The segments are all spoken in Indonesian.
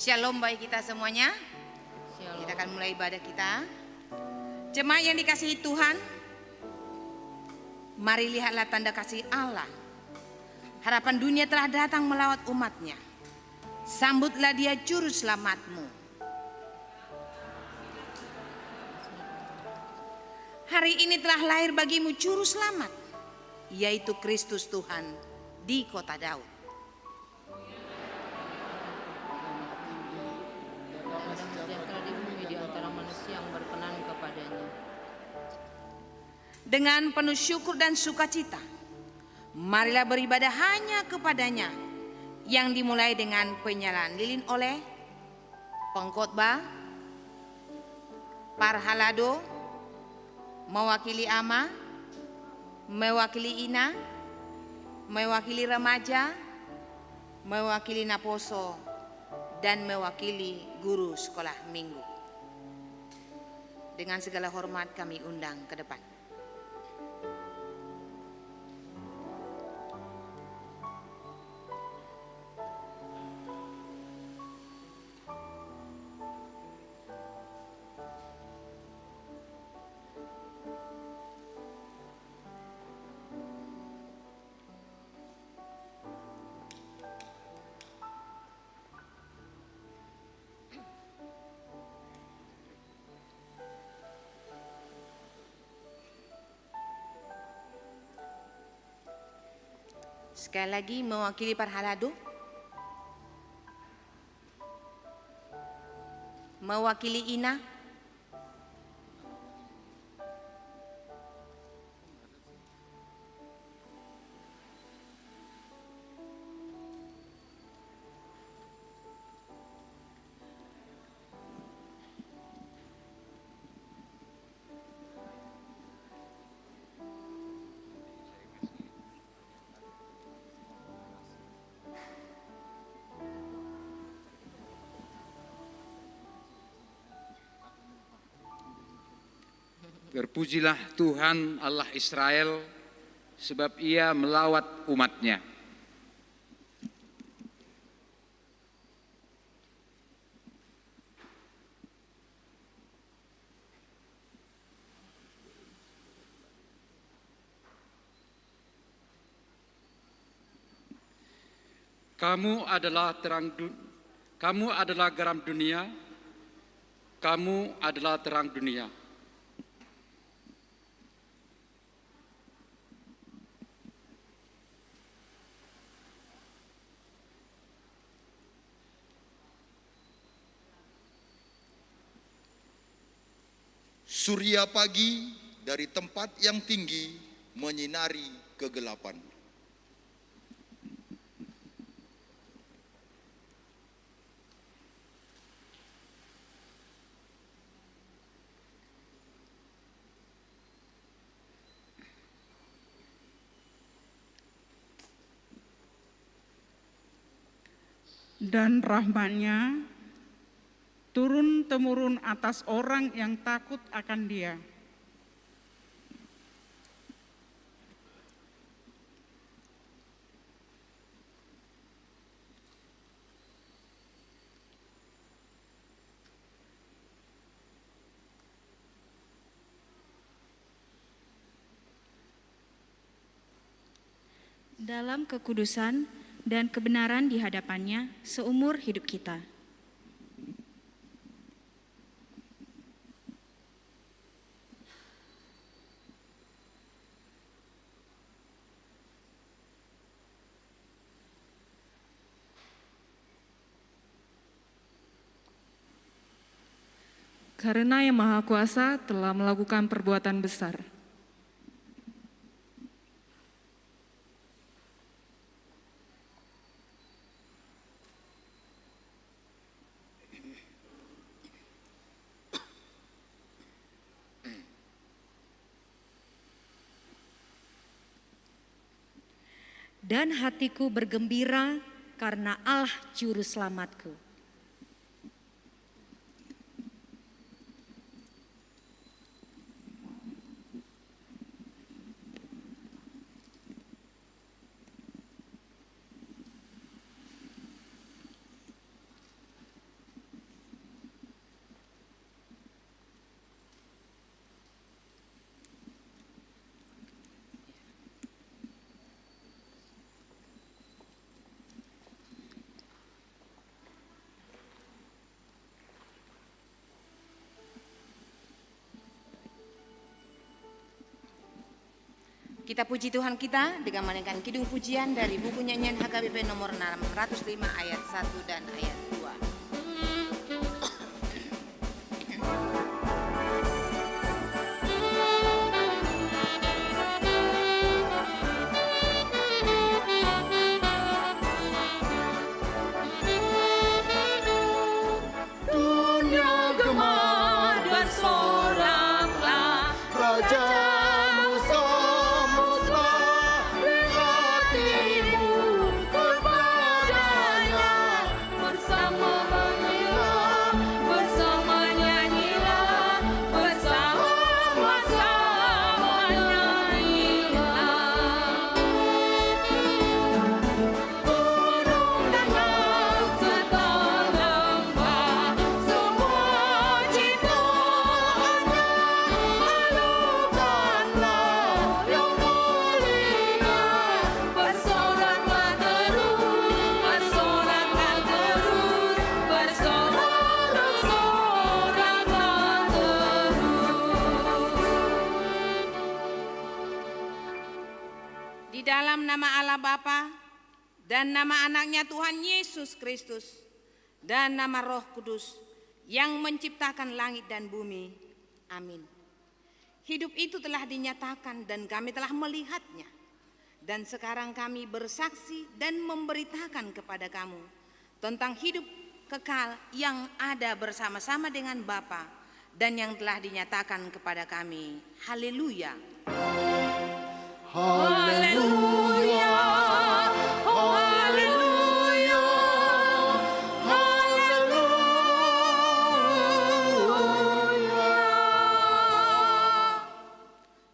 Shalom bagi kita semuanya. Shalom. Kita akan mulai ibadah kita. Jemaat yang dikasihi Tuhan, mari lihatlah tanda kasih Allah. Harapan dunia telah datang melawat umatnya. Sambutlah dia juru selamatmu. Hari ini telah lahir bagimu juru selamat, yaitu Kristus Tuhan di kota Daud. Sejahtera di bumi di antara manusia yang berkenan kepadanya. Dengan penuh syukur dan sukacita, marilah beribadah hanya kepadanya, yang dimulai dengan penyalaan lilin oleh pengkhotbah, parhalado, mewakili ama, mewakili ina, mewakili remaja, mewakili naposo, dan mewakili guru sekolah minggu. Dengan segala hormat kami undang ke depan. Sekali lagi mewakili parhalado, mewakili ina, Berpujilah Tuhan Allah Israel, sebab Ia melawat umatnya. Kamu adalah kamu adalah garam dunia, kamu adalah terang dunia. Surya pagi dari tempat yang tinggi menyinari kegelapan. Dan rahmat-Nya turun-temurun atas orang yang takut akan Dia. Dalam kekudusan dan kebenaran di hadapan-Nya seumur hidup kita. Karena Yang Maha Kuasa telah melakukan perbuatan besar. Dan hatiku bergembira karena Allah Juru Selamatku. Kita puji Tuhan kita dengan menaikkan kidung pujian dari buku nyanyian HKBP nomor 605 ayat 1 dan ayat 2. Rajamu sambutlah hatimu kepadanya, bersama menyilah, bersama nyanyilah, bersama-sama nyanyilah. Gunung dan laut serta lembah, semua ciptaannya alukanlah yang mulia. Bersoraklah terus, bersoraklah terus, bersorak-soraklah terus. Di dalam nama Allah Bapa dan nama anaknya Tuhan Yesus Kristus dan nama Roh Kudus yang menciptakan langit dan bumi. Amin. Hidup itu telah dinyatakan dan kami telah melihatnya. Dan sekarang kami bersaksi dan memberitakan kepada kamu tentang hidup kekal yang ada bersama-sama dengan Bapa dan yang telah dinyatakan kepada kami. Haleluya. Haleluya, haleluya, haleluya.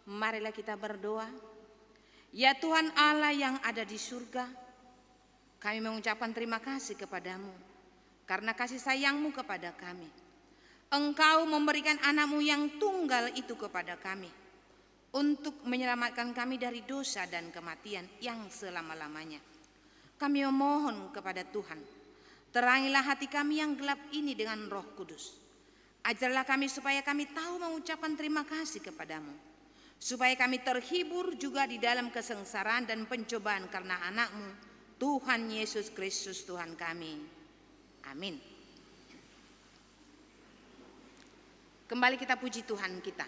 Marilah kita berdoa. Ya Tuhan Allah yang ada di surga, kami mengucapkan terima kasih kepadamu karena kasih sayang-Mu kepada kami. Engkau memberikan anak-Mu yang tunggal itu kepada kami untuk menyelamatkan kami dari dosa dan kematian yang selama-lamanya. Kami memohon kepada Tuhan, terangilah hati kami yang gelap ini dengan Roh Kudus. Ajarlah kami supaya kami tahu mengucapkan terima kasih kepadamu, supaya kami terhibur juga di dalam kesengsaraan dan pencobaan karena anak-Mu, Tuhan Yesus Kristus Tuhan kami. Amin. Kembali kita puji Tuhan kita.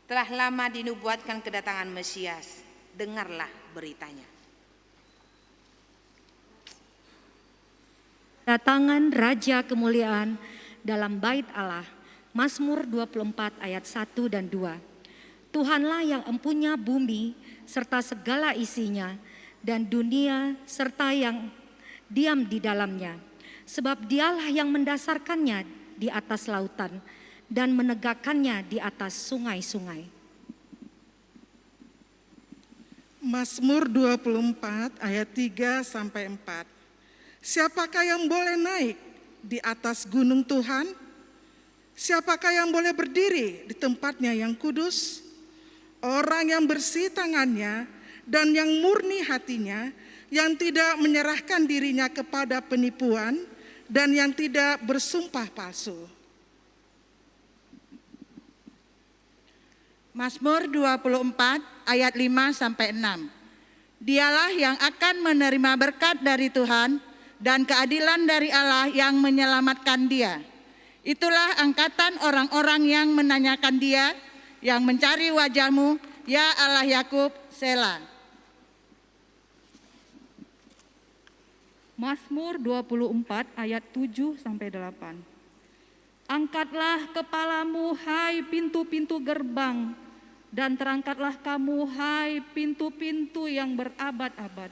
Telah lama dinubuatkan kedatangan Mesias, dengarlah beritanya. Datangan Raja kemuliaan dalam bait Allah, Mazmur 24 ayat 1 dan 2. Tuhanlah yang empunya bumi serta segala isinya dan dunia serta yang diam di dalamnya. Sebab dialah yang mendasarkannya di atas lautan dan menegakkannya di atas sungai-sungai. Mazmur 24 ayat 3 sampai 4. Siapakah yang boleh naik di atas gunung Tuhan? Siapakah yang boleh berdiri di tempatnya yang kudus? Orang yang bersih tangannya dan yang murni hatinya, yang tidak menyerahkan dirinya kepada penipuan dan yang tidak bersumpah palsu. Mazmur 24 ayat 5 sampai 6. Dialah yang akan menerima berkat dari Tuhan dan keadilan dari Allah yang menyelamatkan dia. Itulah angkatan orang-orang yang menanyakan dia, yang mencari wajah-Mu, ya Allah Yakub, Sela. Mazmur 24 ayat 7 sampai 8. Angkatlah kepalamu hai pintu-pintu gerbang, dan terangkatlah kamu hai pintu-pintu yang berabad-abad,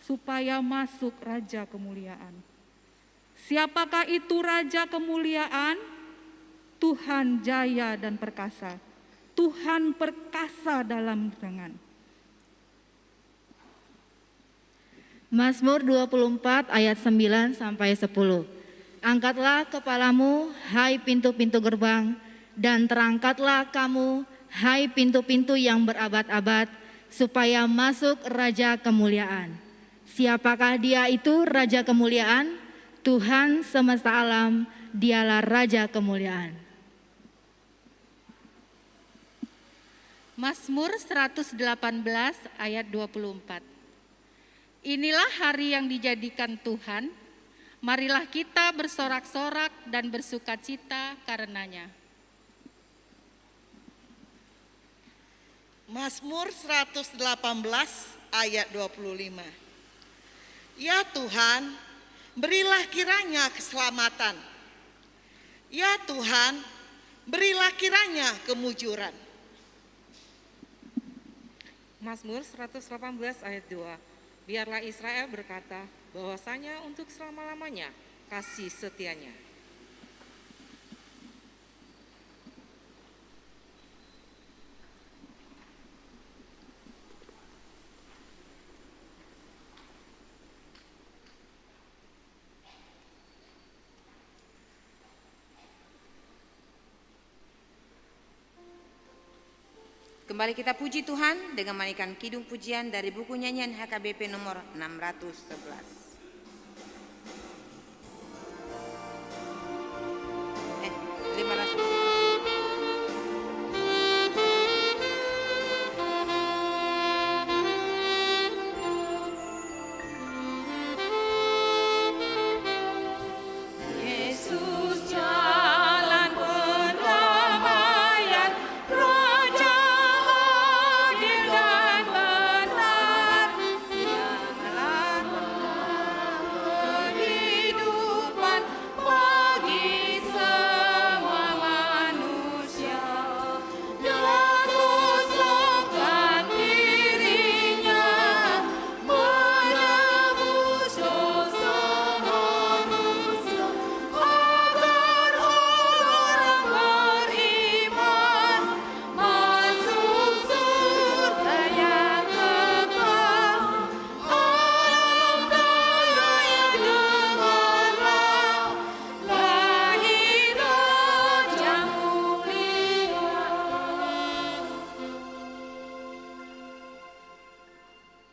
supaya masuk Raja Kemuliaan. Siapakah itu Raja Kemuliaan? Tuhan jaya dan perkasa, Tuhan perkasa dalam tangan. Mazmur 24 ayat 9 sampai 10. Angkatlah kepalamu hai pintu-pintu gerbang, dan terangkatlah kamu hai pintu-pintu yang berabad-abad, supaya masuk Raja Kemuliaan. Siapakah dia itu Raja Kemuliaan? Tuhan semesta alam, dialah Raja Kemuliaan. Mazmur 118 ayat 24. Inilah hari yang dijadikan Tuhan, marilah kita bersorak-sorak dan bersukacita karenanya. Mazmur 118 ayat 25. Ya Tuhan, berilah kiranya keselamatan. Ya Tuhan, berilah kiranya kemujuran. Mazmur 118 ayat 2. Biarlah Israel berkata bahwasanya untuk selama-lamanya kasih setianya. Kembali kita puji Tuhan dengan menaikkan kidung pujian dari buku nyanyian HKBP nomor 611.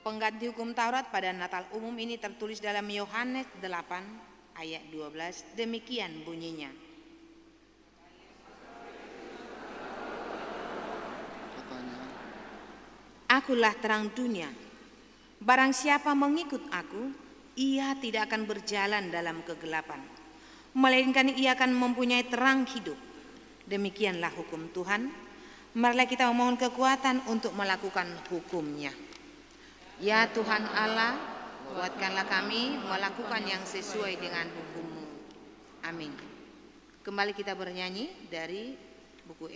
Pengganti hukum Taurat pada Natal umum ini tertulis dalam Yohanes 8 ayat 12, demikian bunyinya. Akulah terang dunia, barang siapa mengikut aku, ia tidak akan berjalan dalam kegelapan, melainkan ia akan mempunyai terang hidup. Demikianlah hukum Tuhan, marilah kita memohon kekuatan untuk melakukan hukum-Nya. Ya Tuhan Allah, kuatkanlah kami melakukan yang sesuai dengan hukum-Mu. Amin. Kembali kita bernyanyi dari buku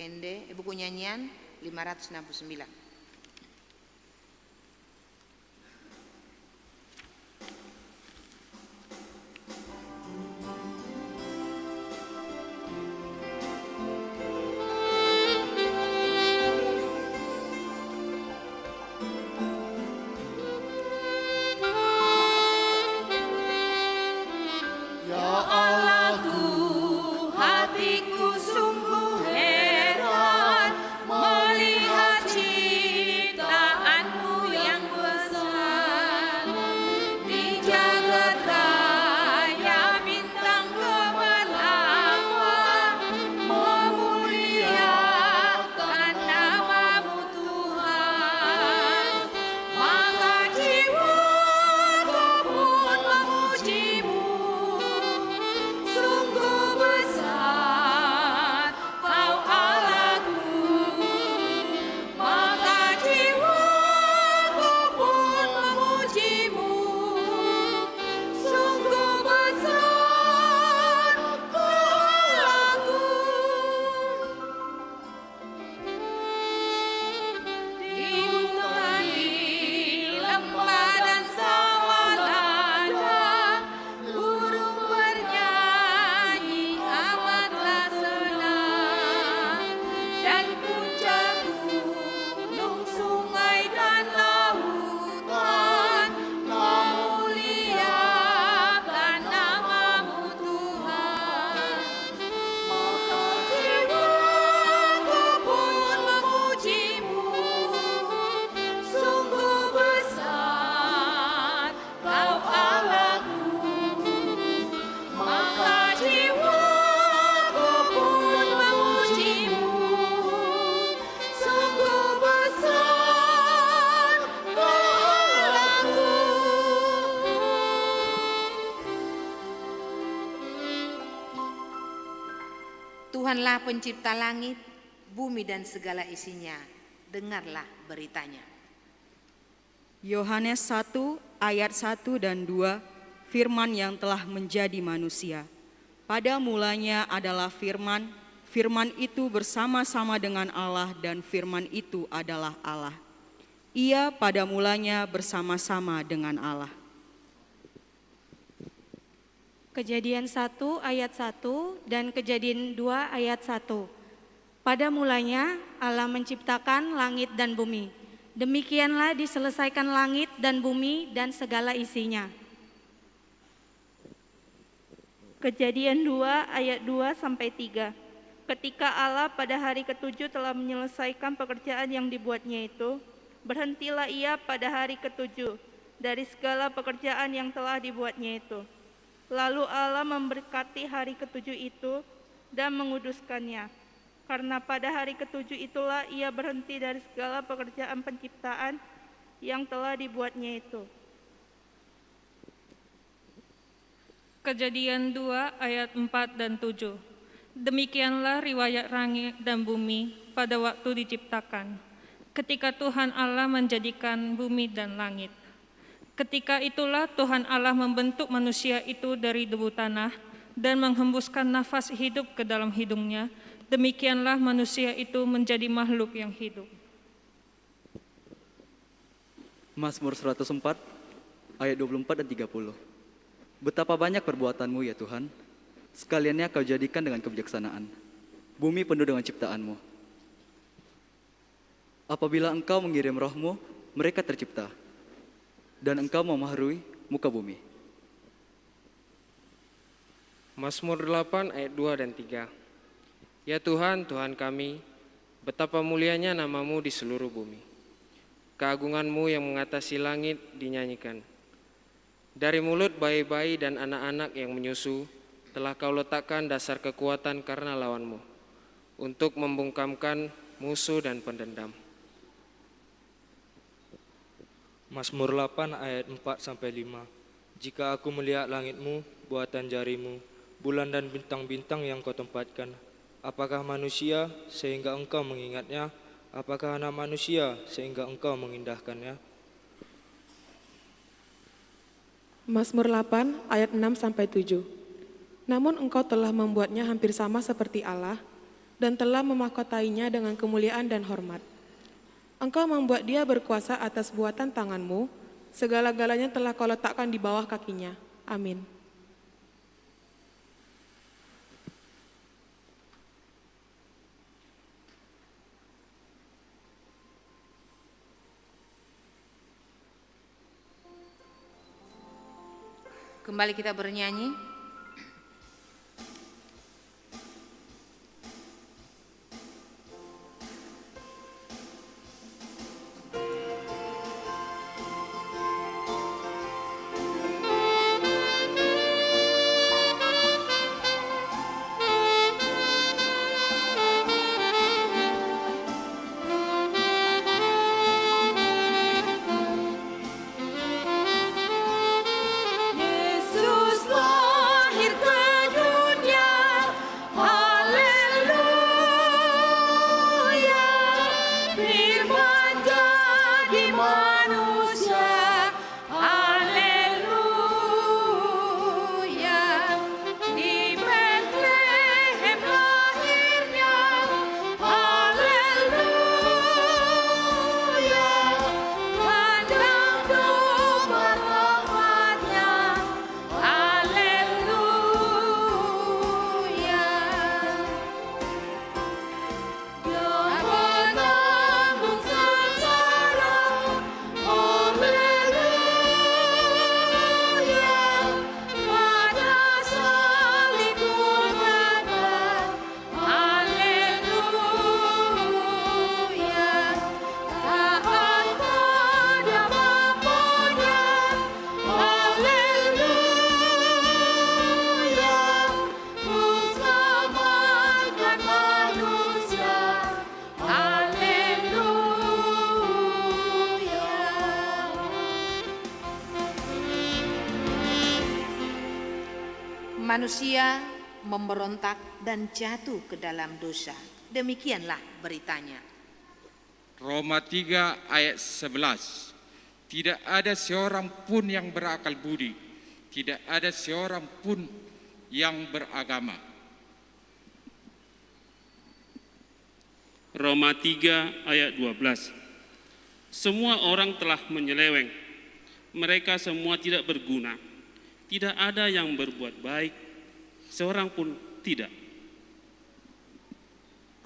nyanyian 569. Tuhanlah pencipta langit, bumi dan segala isinya. Dengarlah beritanya. Yohanes 1 ayat 1 dan 2, firman yang telah menjadi manusia. Pada mulanya adalah firman, firman itu bersama-sama dengan Allah dan firman itu adalah Allah. Ia pada mulanya bersama-sama dengan Allah. Kejadian 1 ayat 1 dan Kejadian 2 ayat 1. Pada mulanya Allah menciptakan langit dan bumi. Demikianlah diselesaikan langit dan bumi dan segala isinya. Kejadian 2 ayat 2 sampai 3. Ketika Allah pada hari ketujuh telah menyelesaikan pekerjaan yang dibuatnya itu, berhentilah ia pada hari ketujuh dari segala pekerjaan yang telah dibuatnya itu. Lalu Allah memberkati hari ketujuh itu dan menguduskannya. Karena pada hari ketujuh itulah ia berhenti dari segala pekerjaan penciptaan yang telah dibuatnya itu. Kejadian 2 ayat 4 dan 7. Demikianlah riwayat langit dan bumi pada waktu diciptakan, ketika Tuhan Allah menjadikan bumi dan langit. Ketika itulah Tuhan Allah membentuk manusia itu dari debu tanah dan menghembuskan nafas hidup ke dalam hidungnya. Demikianlah manusia itu menjadi makhluk yang hidup. Mazmur 104 ayat 24 dan 30. Betapa banyak perbuatanmu ya Tuhan, sekaliannya kau jadikan dengan kebijaksanaan. Bumi penuh dengan ciptaanmu. Apabila engkau mengirim rohmu, mereka tercipta. Dan engkau memaharui muka bumi. Mazmur 8 ayat 2 dan 3. Ya Tuhan, Tuhan kami, betapa mulianya namamu di seluruh bumi. Keagunganmu yang mengatasi langit dinyanyikan. Dari mulut bayi-bayi dan anak-anak yang menyusu, telah kau letakkan dasar kekuatan karena lawanmu, untuk membungkamkan musuh dan pendendam. Mazmur 8 ayat 4-5. Jika aku melihat langitmu, buatan jarimu, bulan dan bintang-bintang yang kau tempatkan, apakah manusia sehingga engkau mengingatnya? Apakah anak manusia sehingga engkau mengindahkannya? Mazmur 8 ayat 6-7. Namun engkau telah membuatnya hampir sama seperti Allah dan telah memahkotainya dengan kemuliaan dan hormat. Engkau membuat dia berkuasa atas buatan tanganmu, segala-galanya telah kau letakkan di bawah kakinya. Amin. Kembali kita bernyanyi. Manusia memberontak dan jatuh ke dalam dosa. Demikianlah beritanya. Roma 3 ayat 11. Tidak ada seorang pun yang berakal budi, tidak ada seorang pun yang beragama. Roma 3 ayat 12. Semua orang telah menyeleweng, mereka semua tidak berguna. Tidak ada yang berbuat baik, seorang pun tidak.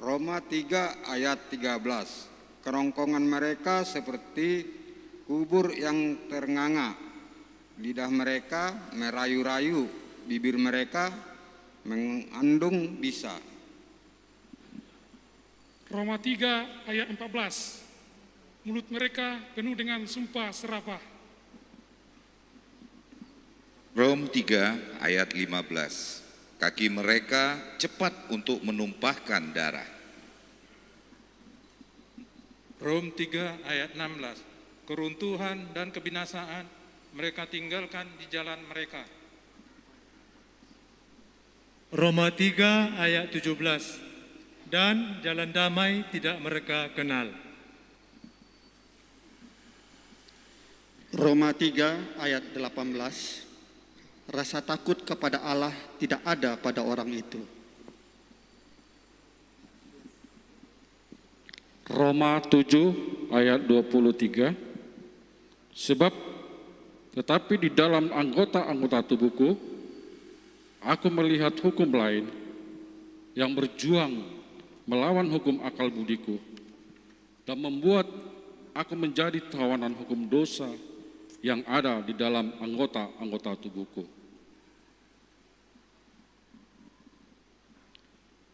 Roma 3 ayat 13. Kerongkongan mereka seperti kubur yang ternganga. Lidah mereka merayu-rayu, bibir mereka mengandung bisa. Roma 3 ayat 14. Mulut mereka penuh dengan sumpah serapah. Rom 3 ayat 15. Kaki mereka cepat untuk menumpahkan darah. Rom 3 ayat 16. Keruntuhan dan kebinasaan mereka tinggalkan di jalan mereka. Roma 3 ayat 17. Dan jalan damai tidak mereka kenal. Roma 3 ayat 18. Rasa takut kepada Allah tidak ada pada orang itu. Roma 7 ayat 23. Sebab tetapi di dalam anggota-anggota tubuhku aku melihat hukum lain yang berjuang melawan hukum akal budiku dan membuat aku menjadi tawanan hukum dosa yang ada di dalam anggota-anggota tubuhku.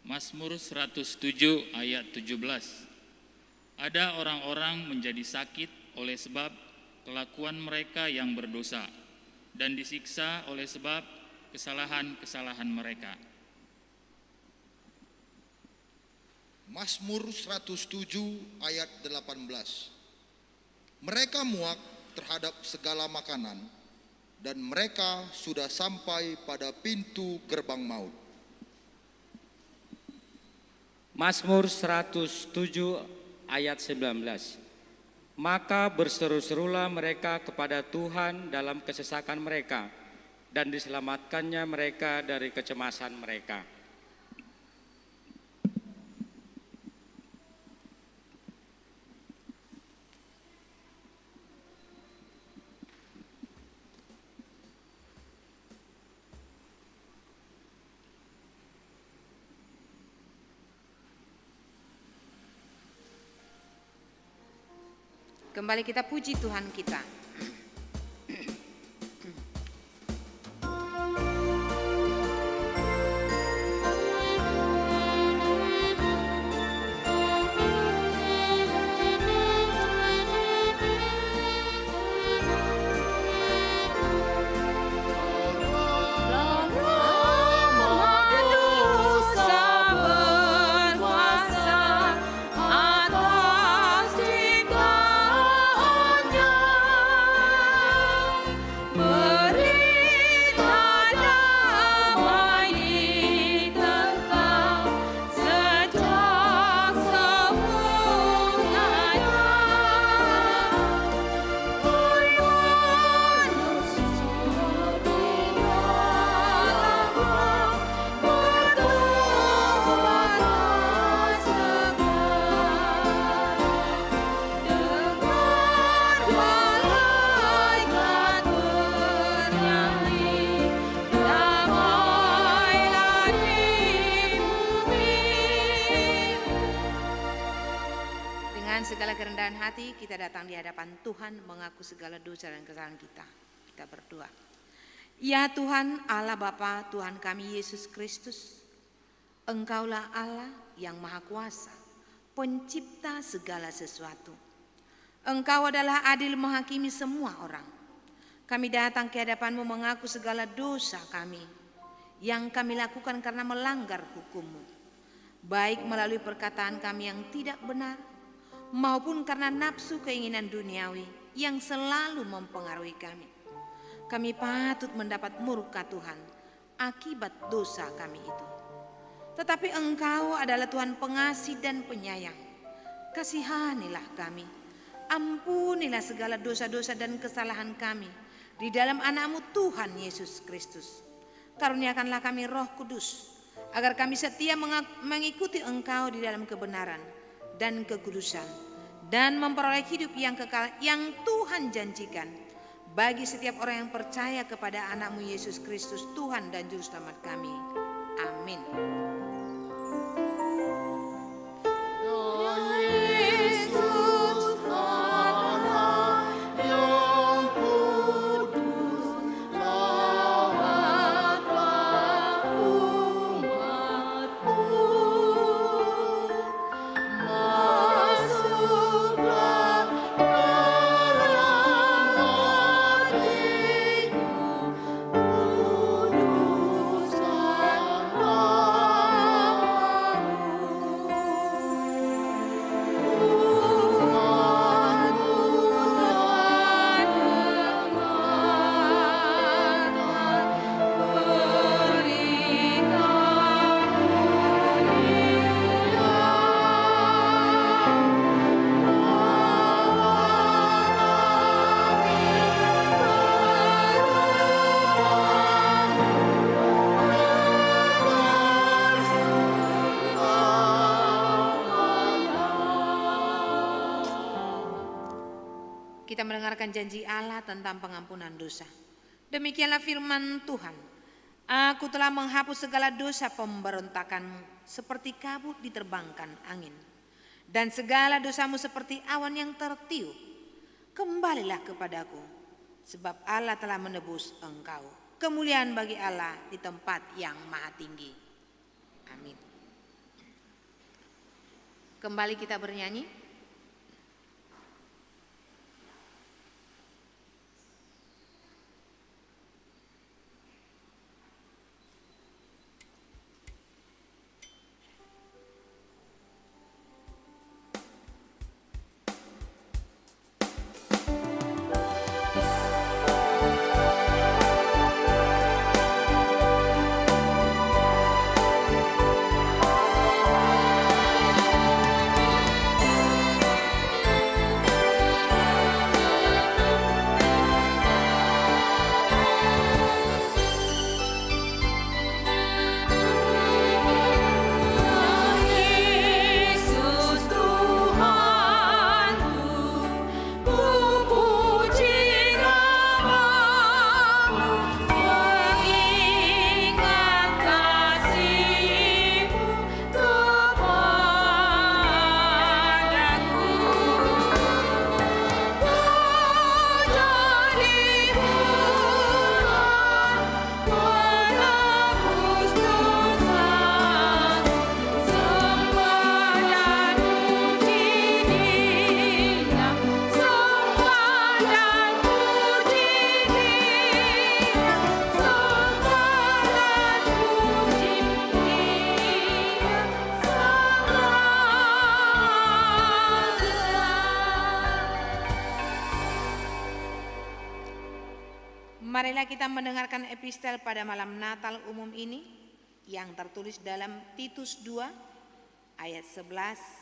Mazmur 107 ayat 17. Ada orang-orang menjadi sakit oleh sebab kelakuan mereka yang berdosa dan disiksa oleh sebab kesalahan-kesalahan mereka. Mazmur 107 ayat 18. Mereka muak terhadap segala makanan dan mereka sudah sampai pada pintu gerbang maut. Mazmur 107 ayat 19. Maka berseru-serulah mereka kepada Tuhan dalam kesesakan mereka dan diselamatkannya mereka dari kecemasan mereka. Kembali kita puji Tuhan kita. Segala kerendahan hati kita datang di hadapan Tuhan mengaku segala dosa dan kesalahan kita. Kita berdoa. Ya Tuhan Allah Bapa, Tuhan kami Yesus Kristus, Engkaulah Allah yang Maha Kuasa, pencipta segala sesuatu. Engkau adalah adil menghakimi semua orang. Kami datang ke hadapan-Mu mengaku segala dosa kami yang kami lakukan karena melanggar hukum-Mu, baik melalui perkataan kami yang tidak benar, maupun karena nafsu keinginan duniawi yang selalu mempengaruhi kami. Kami patut mendapat murka Tuhan akibat dosa kami itu. Tetapi Engkau adalah Tuhan pengasih dan penyayang. Kasihanilah kami, ampunilah segala dosa-dosa dan kesalahan kami di dalam Anak-Mu Tuhan Yesus Kristus. Karuniakanlah kami Roh Kudus, agar kami setia mengikuti Engkau di dalam kebenaran dan kekudusan, dan memperoleh hidup yang kekal yang Tuhan janjikan bagi setiap orang yang percaya kepada Anak-Mu Yesus Kristus, Tuhan dan Juru Selamat kami. Amin. Kita mendengarkan janji Allah tentang pengampunan dosa. Demikianlah firman Tuhan. Aku telah menghapus segala dosa pemberontakanmu seperti kabut diterbangkan angin, dan segala dosamu seperti awan yang tertiup. Kembalilah kepadaku, sebab Allah telah menebus engkau. Kemuliaan bagi Allah di tempat yang maha tinggi. Amin. Kembali kita bernyanyi. Marilah kita mendengarkan epistel pada malam Natal umum ini yang tertulis dalam Titus 2 ayat 11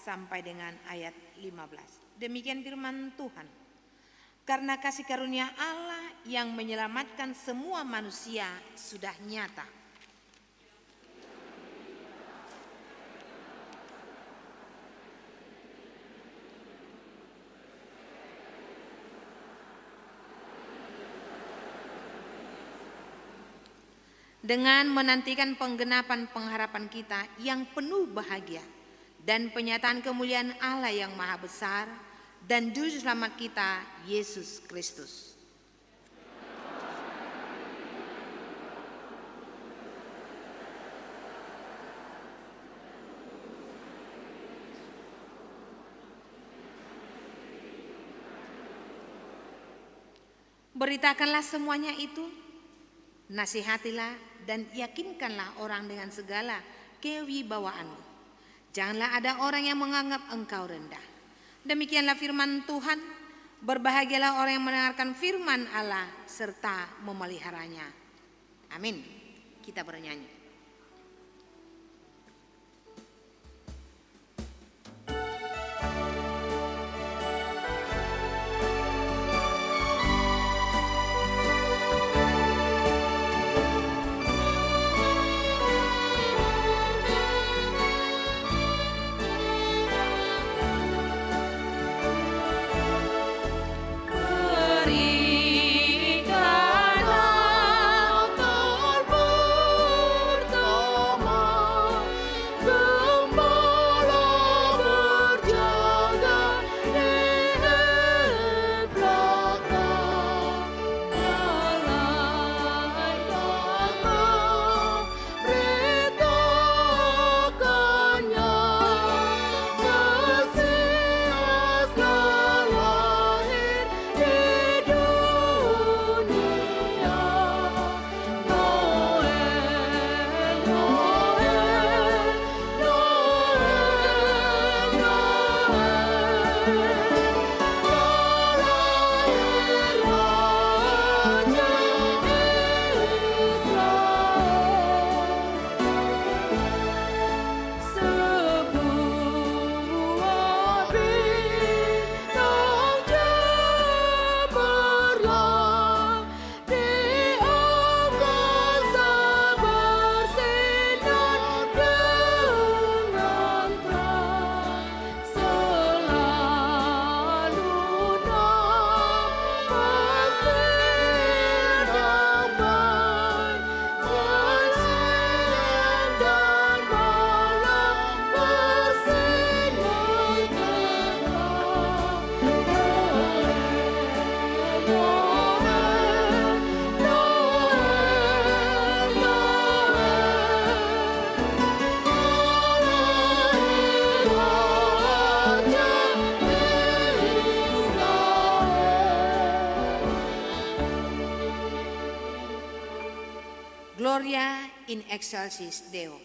sampai dengan ayat 15. Demikian firman Tuhan. Karena kasih karunia Allah yang menyelamatkan semua manusia sudah nyata. Dengan menantikan penggenapan pengharapan kita yang penuh bahagia dan penyataan kemuliaan Allah yang maha besar dan Juru Selamat kita, Yesus Kristus. Beritakanlah semuanya itu, nasihatilah dan yakinkanlah orang dengan segala kewibawaanmu. Janganlah ada orang yang menganggap engkau rendah. Demikianlah firman Tuhan. Berbahagialah orang yang mendengarkan firman Allah serta memeliharanya. Amin. kita bernyanyi. Gloria in excelsis Deo.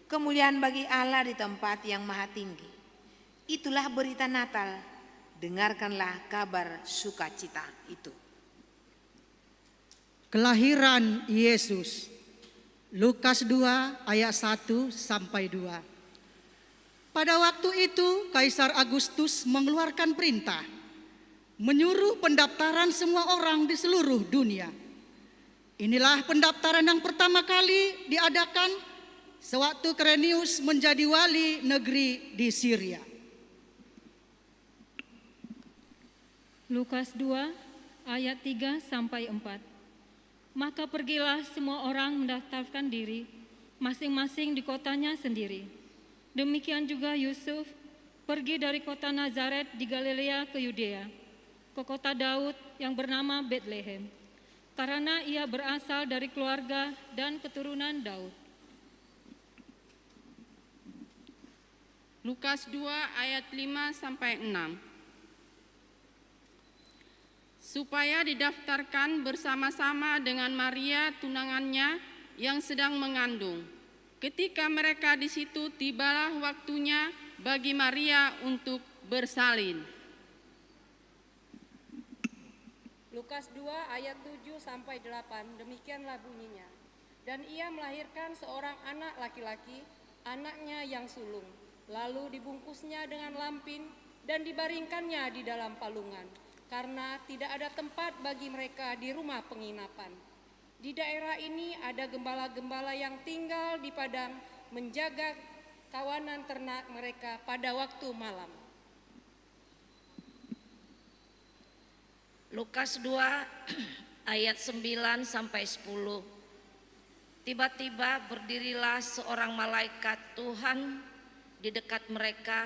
Kemuliaan bagi Allah di tempat yang maha tinggi. Itulah berita Natal. Dengarkanlah kabar sukacita itu. Kelahiran Yesus. Lukas 2 ayat 1 sampai 2. Pada waktu itu Kaisar Agustus mengeluarkan perintah menyuruh pendaftaran semua orang di seluruh dunia. Inilah pendaftaran yang pertama kali diadakan sewaktu Quirinius menjadi wali negeri di Syria. Lukas 2 ayat 3 sampai 4. Maka pergilah semua orang mendaftarkan diri masing-masing di kotanya sendiri. Demikian juga Yusuf pergi dari kota Nazaret di Galilea ke Yudea, ke kota Daud yang bernama Betlehem, karena ia berasal dari keluarga dan keturunan Daud. Lukas 2 ayat 5 sampai 6. Supaya didaftarkan bersama-sama dengan Maria tunangannya yang sedang mengandung. Ketika mereka di situ, tibalah waktunya bagi Maria untuk bersalin. Lukas 2 ayat 7 sampai 8, demikianlah bunyinya. Dan ia melahirkan seorang anak laki-laki, anaknya yang sulung. Lalu dibungkusnya dengan lampin dan dibaringkannya di dalam palungan, karena tidak ada tempat bagi mereka di rumah penginapan. Di daerah ini ada gembala-gembala yang tinggal di padang menjaga kawanan ternak mereka pada waktu malam. Lukas 2 ayat 9 sampai 10. Tiba-tiba berdirilah seorang malaikat Tuhan di dekat mereka,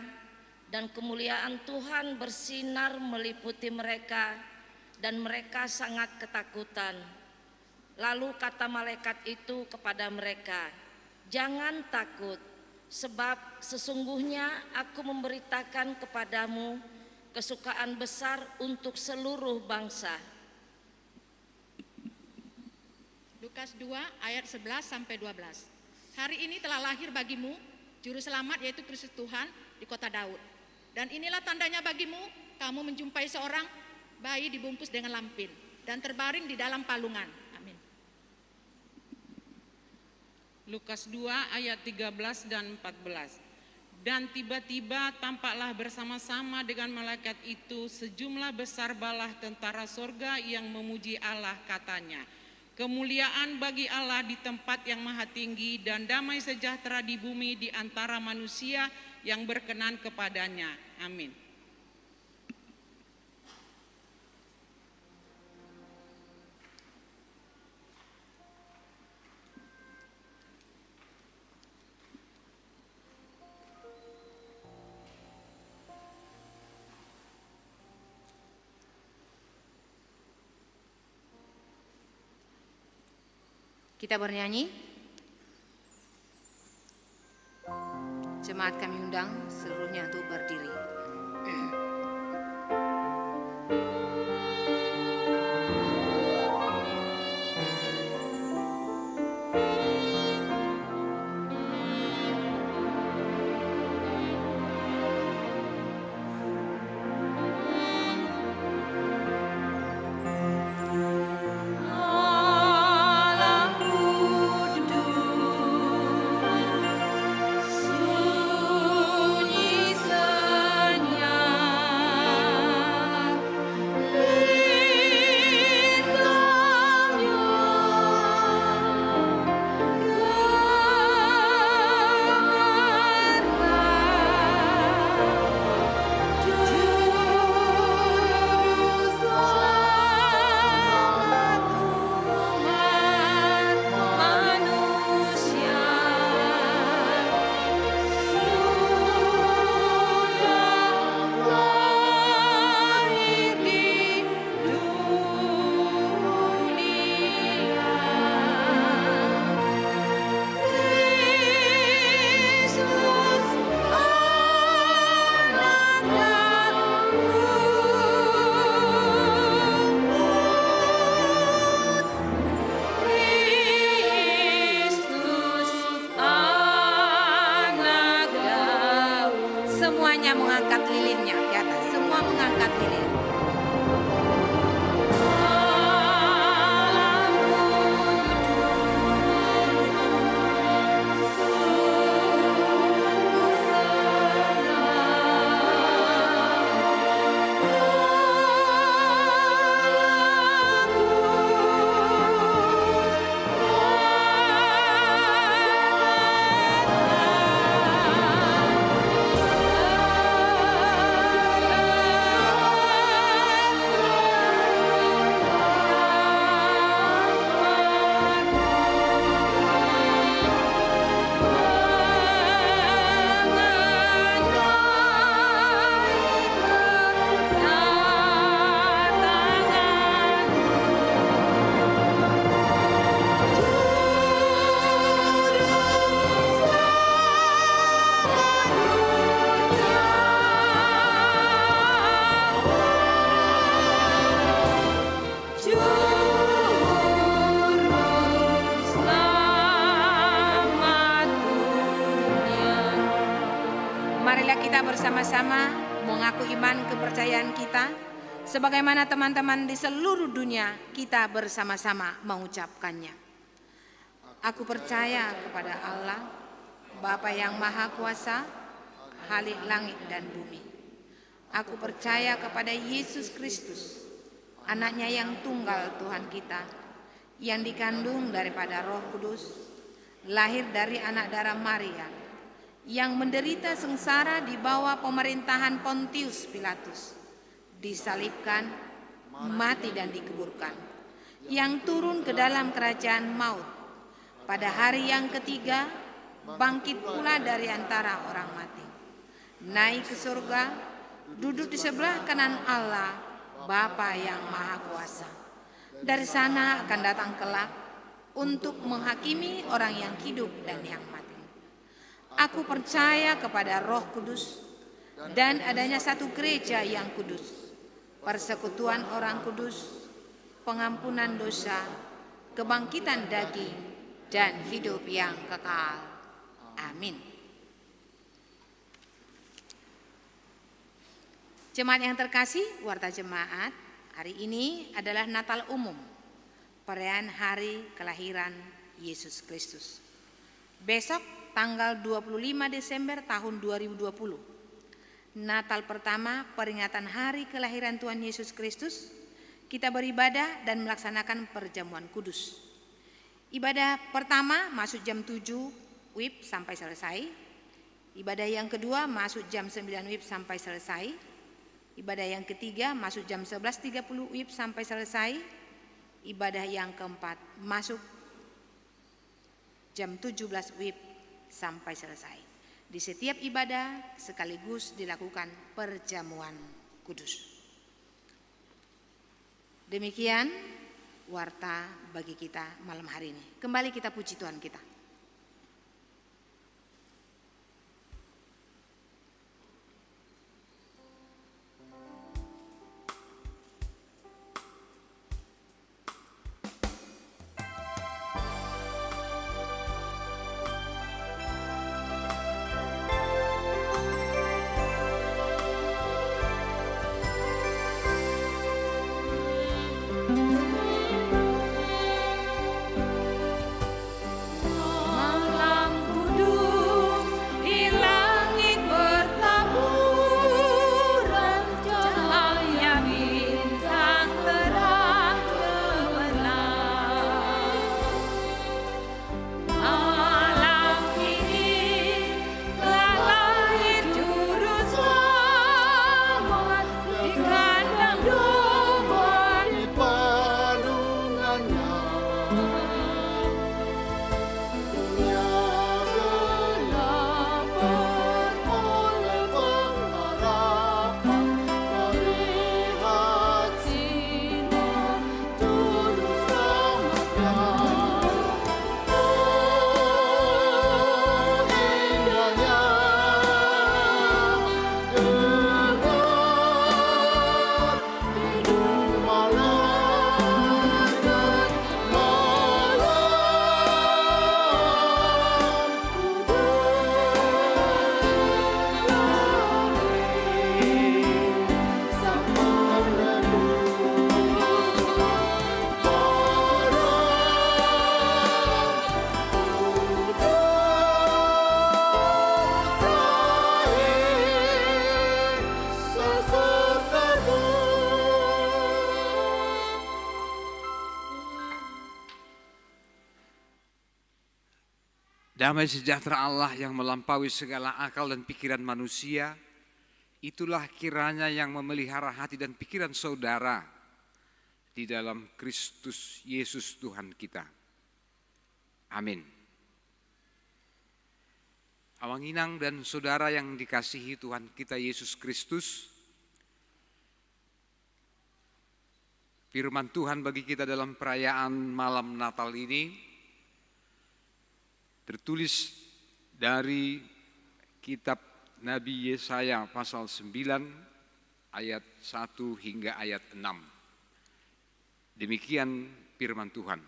dan kemuliaan Tuhan bersinar meliputi mereka, dan mereka sangat ketakutan. Lalu kata malaikat itu kepada mereka, "Jangan takut, sebab sesungguhnya aku memberitakan kepadamu kesukaan besar untuk seluruh bangsa." Lukas 2 ayat 11 sampai 12. Hari ini telah lahir bagimu juru selamat, yaitu Kristus Tuhan, di kota Daud. Dan inilah tandanya bagimu, kamu menjumpai seorang bayi dibungkus dengan lampin dan terbaring di dalam palungan. Amin. Lukas 2 ayat 13 dan 14. Dan tiba-tiba tampaklah bersama-sama dengan malaikat itu sejumlah besar bala tentara sorga yang memuji Allah, katanya, kemuliaan bagi Allah di tempat yang maha tinggi dan damai sejahtera di bumi di antara manusia yang berkenan kepadanya. Amin. Kita bernyanyi. Jemaat kami undang seluruhnya untuk berdiri. Semuanya mengangkat lilinnya di atas, semua mengangkat lilin. Marilah kita bersama-sama mengaku iman kepercayaan kita, sebagaimana teman-teman di seluruh dunia kita bersama-sama mengucapkannya. Aku percaya kepada Allah, Bapa yang Maha Kuasa, Khalik langit dan bumi. Aku percaya kepada Yesus Kristus, anaknya yang tunggal Tuhan kita, yang dikandung daripada Roh Kudus, lahir dari anak darah Maria, yang menderita sengsara di bawah pemerintahan Pontius Pilatus, disalibkan, mati dan dikuburkan, yang turun ke dalam kerajaan maut, pada hari yang ketiga bangkit pula dari antara orang mati, naik ke surga, duduk di sebelah kanan Allah, Bapa yang Maha Kuasa. Dari sana akan datang kelak untuk menghakimi orang yang hidup dan yang mati. Aku percaya kepada Roh Kudus dan adanya satu gereja yang kudus, persekutuan orang kudus, pengampunan dosa, kebangkitan daging, dan hidup yang kekal. Amin. Jemaat yang terkasih, warta jemaat, hari ini adalah Natal umum, perayaan hari kelahiran Yesus Kristus. Besok tanggal 25 Desember tahun 2020, Natal pertama, peringatan hari kelahiran Tuhan Yesus Kristus, kita beribadah dan melaksanakan perjamuan kudus. Ibadah pertama masuk jam 7 WIB sampai selesai. Ibadah yang kedua masuk jam 9 WIB sampai selesai. Ibadah yang ketiga masuk jam 11.30 WIB sampai selesai. Ibadah yang keempat masuk jam 17 WIB sampai selesai. Di setiap ibadah sekaligus dilakukan perjamuan kudus. Demikian warta bagi kita malam hari ini. Kembali kita puji Tuhan kita. Damai sejahtera Allah yang melampaui segala akal dan pikiran manusia, itulah kiranya yang memelihara hati dan pikiran saudara di dalam Kristus Yesus Tuhan kita. Amin. Awanginang dan saudara yang dikasihi Tuhan kita Yesus Kristus, firman Tuhan bagi kita dalam perayaan malam Natal ini tertulis dari kitab Nabi Yesaya pasal 9 ayat 1 hingga ayat 6. Demikian firman Tuhan.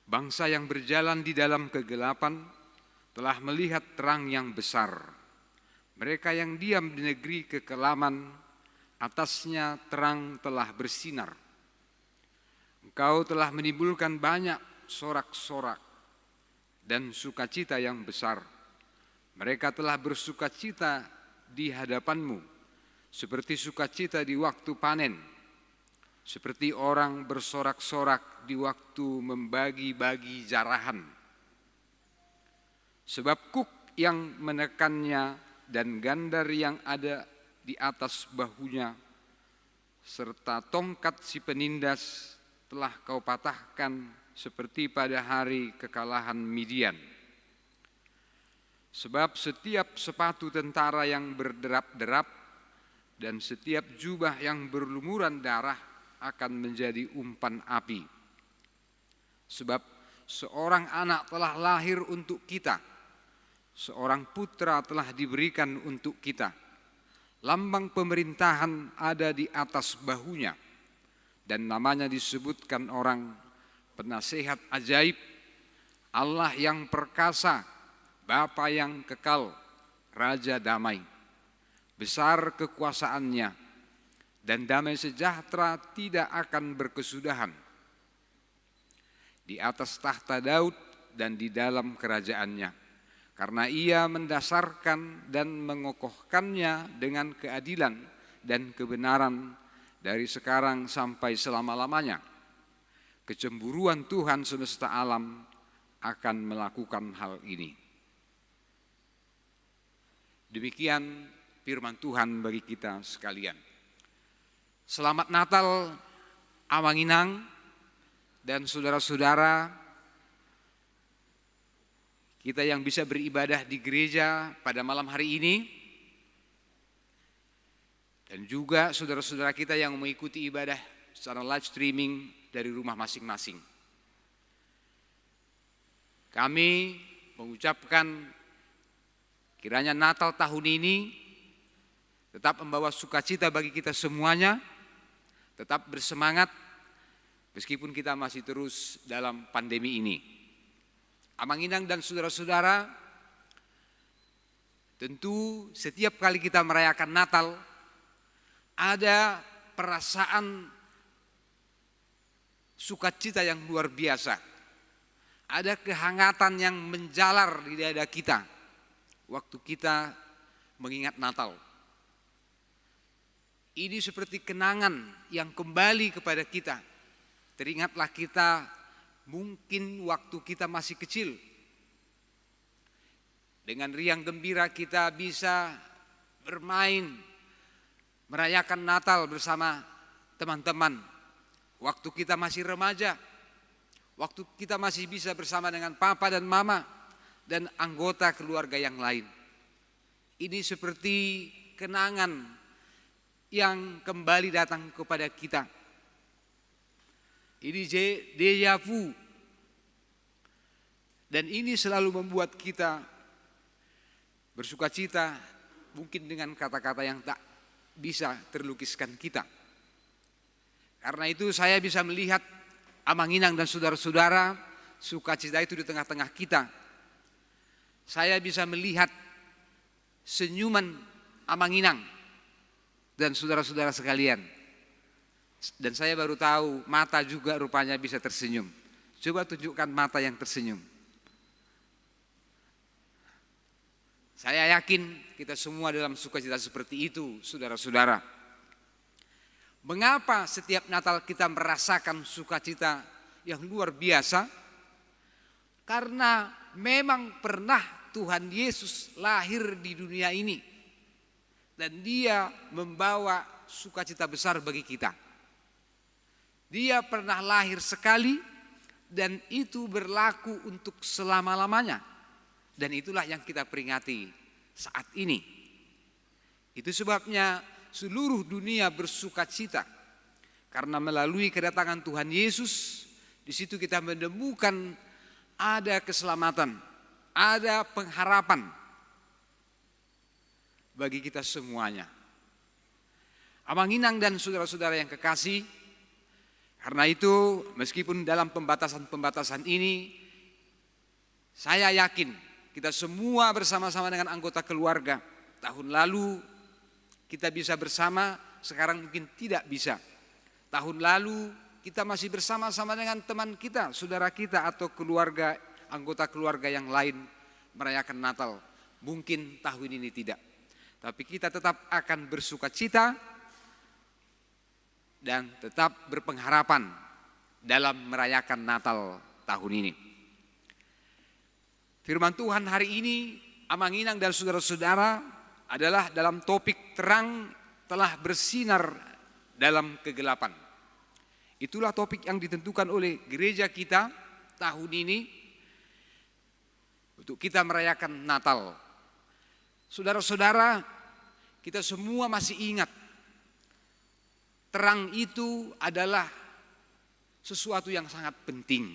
Bangsa yang berjalan di dalam kegelapan telah melihat terang yang besar. Mereka yang diam di negeri kekelaman, atasnya terang telah bersinar. Engkau telah menimbulkan banyak sorak-sorak dan sukacita yang besar. Mereka telah bersukacita di hadapanmu, seperti sukacita di waktu panen, seperti orang bersorak-sorak di waktu membagi-bagi jarahan. Sebab kuk yang menekannya dan gandar yang ada di atas bahunya, serta tongkat si penindas telah kau patahkan seperti pada hari kekalahan Midian. Sebab setiap sepatu tentara yang berderap-derap dan setiap jubah yang berlumuran darah akan menjadi umpan api. Sebab seorang anak telah lahir untuk kita, seorang putra telah diberikan untuk kita. Lambang pemerintahan ada di atas bahunya, dan namanya disebutkan orang Penasehat ajaib, Allah yang perkasa, Bapa yang kekal, Raja damai. Besar kekuasaannya, dan damai sejahtera tidak akan berkesudahan. Di atas tahta Daud dan di dalam kerajaannya, karena ia mendasarkan dan mengokohkannya dengan keadilan dan kebenaran dari sekarang sampai selama-lamanya. Kecemburuan Tuhan semesta alam akan melakukan hal ini. Demikian firman Tuhan bagi kita sekalian. Selamat Natal Amanginang dan saudara-saudara kita yang bisa beribadah di gereja pada malam hari ini, dan juga saudara-saudara kita yang mengikuti ibadah secara live streaming dari rumah masing-masing. Kami mengucapkan kiranya Natal tahun ini tetap membawa sukacita bagi kita semuanya, tetap bersemangat meskipun kita masih terus dalam pandemi ini. Amanginang dan saudara-saudara, tentu setiap kali kita merayakan Natal ada perasaan sukacita yang luar biasa. Ada kehangatan yang menjalar di dada kita waktu kita mengingat Natal. Ini seperti kenangan yang kembali kepada kita. Teringatlah kita mungkin waktu kita masih kecil. Dengan riang gembira kita bisa bermain, merayakan Natal bersama teman-teman. Waktu kita masih remaja, waktu kita masih bisa bersama dengan papa dan mama dan anggota keluarga yang lain. Ini seperti kenangan yang kembali datang kepada kita. Ini déjà vu. Dan ini selalu membuat kita bersukacita, mungkin dengan kata-kata yang tak bisa terlukiskan kita. Karena itu saya bisa melihat Amanginang dan saudara-saudara, sukacita itu di tengah-tengah kita. Saya bisa melihat senyuman Amanginang dan saudara-saudara sekalian. Dan saya baru tahu mata juga rupanya bisa tersenyum. Coba tunjukkan mata yang tersenyum. Saya yakin kita semua dalam sukacita seperti itu, saudara-saudara. Mengapa setiap Natal kita merasakan sukacita yang luar biasa? Karena memang pernah Tuhan Yesus lahir di dunia ini. Dan dia membawa sukacita besar bagi kita. Dia pernah lahir sekali dan itu berlaku untuk selama-lamanya. Dan itulah yang kita peringati saat ini. Itu sebabnya seluruh dunia bersukacita. Karena melalui kedatangan Tuhan Yesus, di situ kita menemukan ada keselamatan, ada pengharapan bagi kita semuanya. Amanginang dan saudara-saudara yang kekasih, karena itu meskipun dalam pembatasan-pembatasan ini, saya yakin kita semua bersama-sama dengan anggota keluarga. Tahun lalu kita bisa bersama, sekarang mungkin tidak bisa. Tahun lalu kita masih bersama-sama dengan teman kita, saudara kita atau keluarga, anggota keluarga yang lain merayakan Natal. Mungkin tahun ini tidak. Tapi kita tetap akan bersukacita dan tetap berpengharapan dalam merayakan Natal tahun ini. Firman Tuhan hari ini, Amanginang dan saudara-saudara, adalah dalam topik terang telah bersinar dalam kegelapan. Itulah topik yang ditentukan oleh gereja kita tahun ini untuk kita merayakan Natal. Saudara-saudara, kita semua masih ingat terang itu adalah sesuatu yang sangat penting.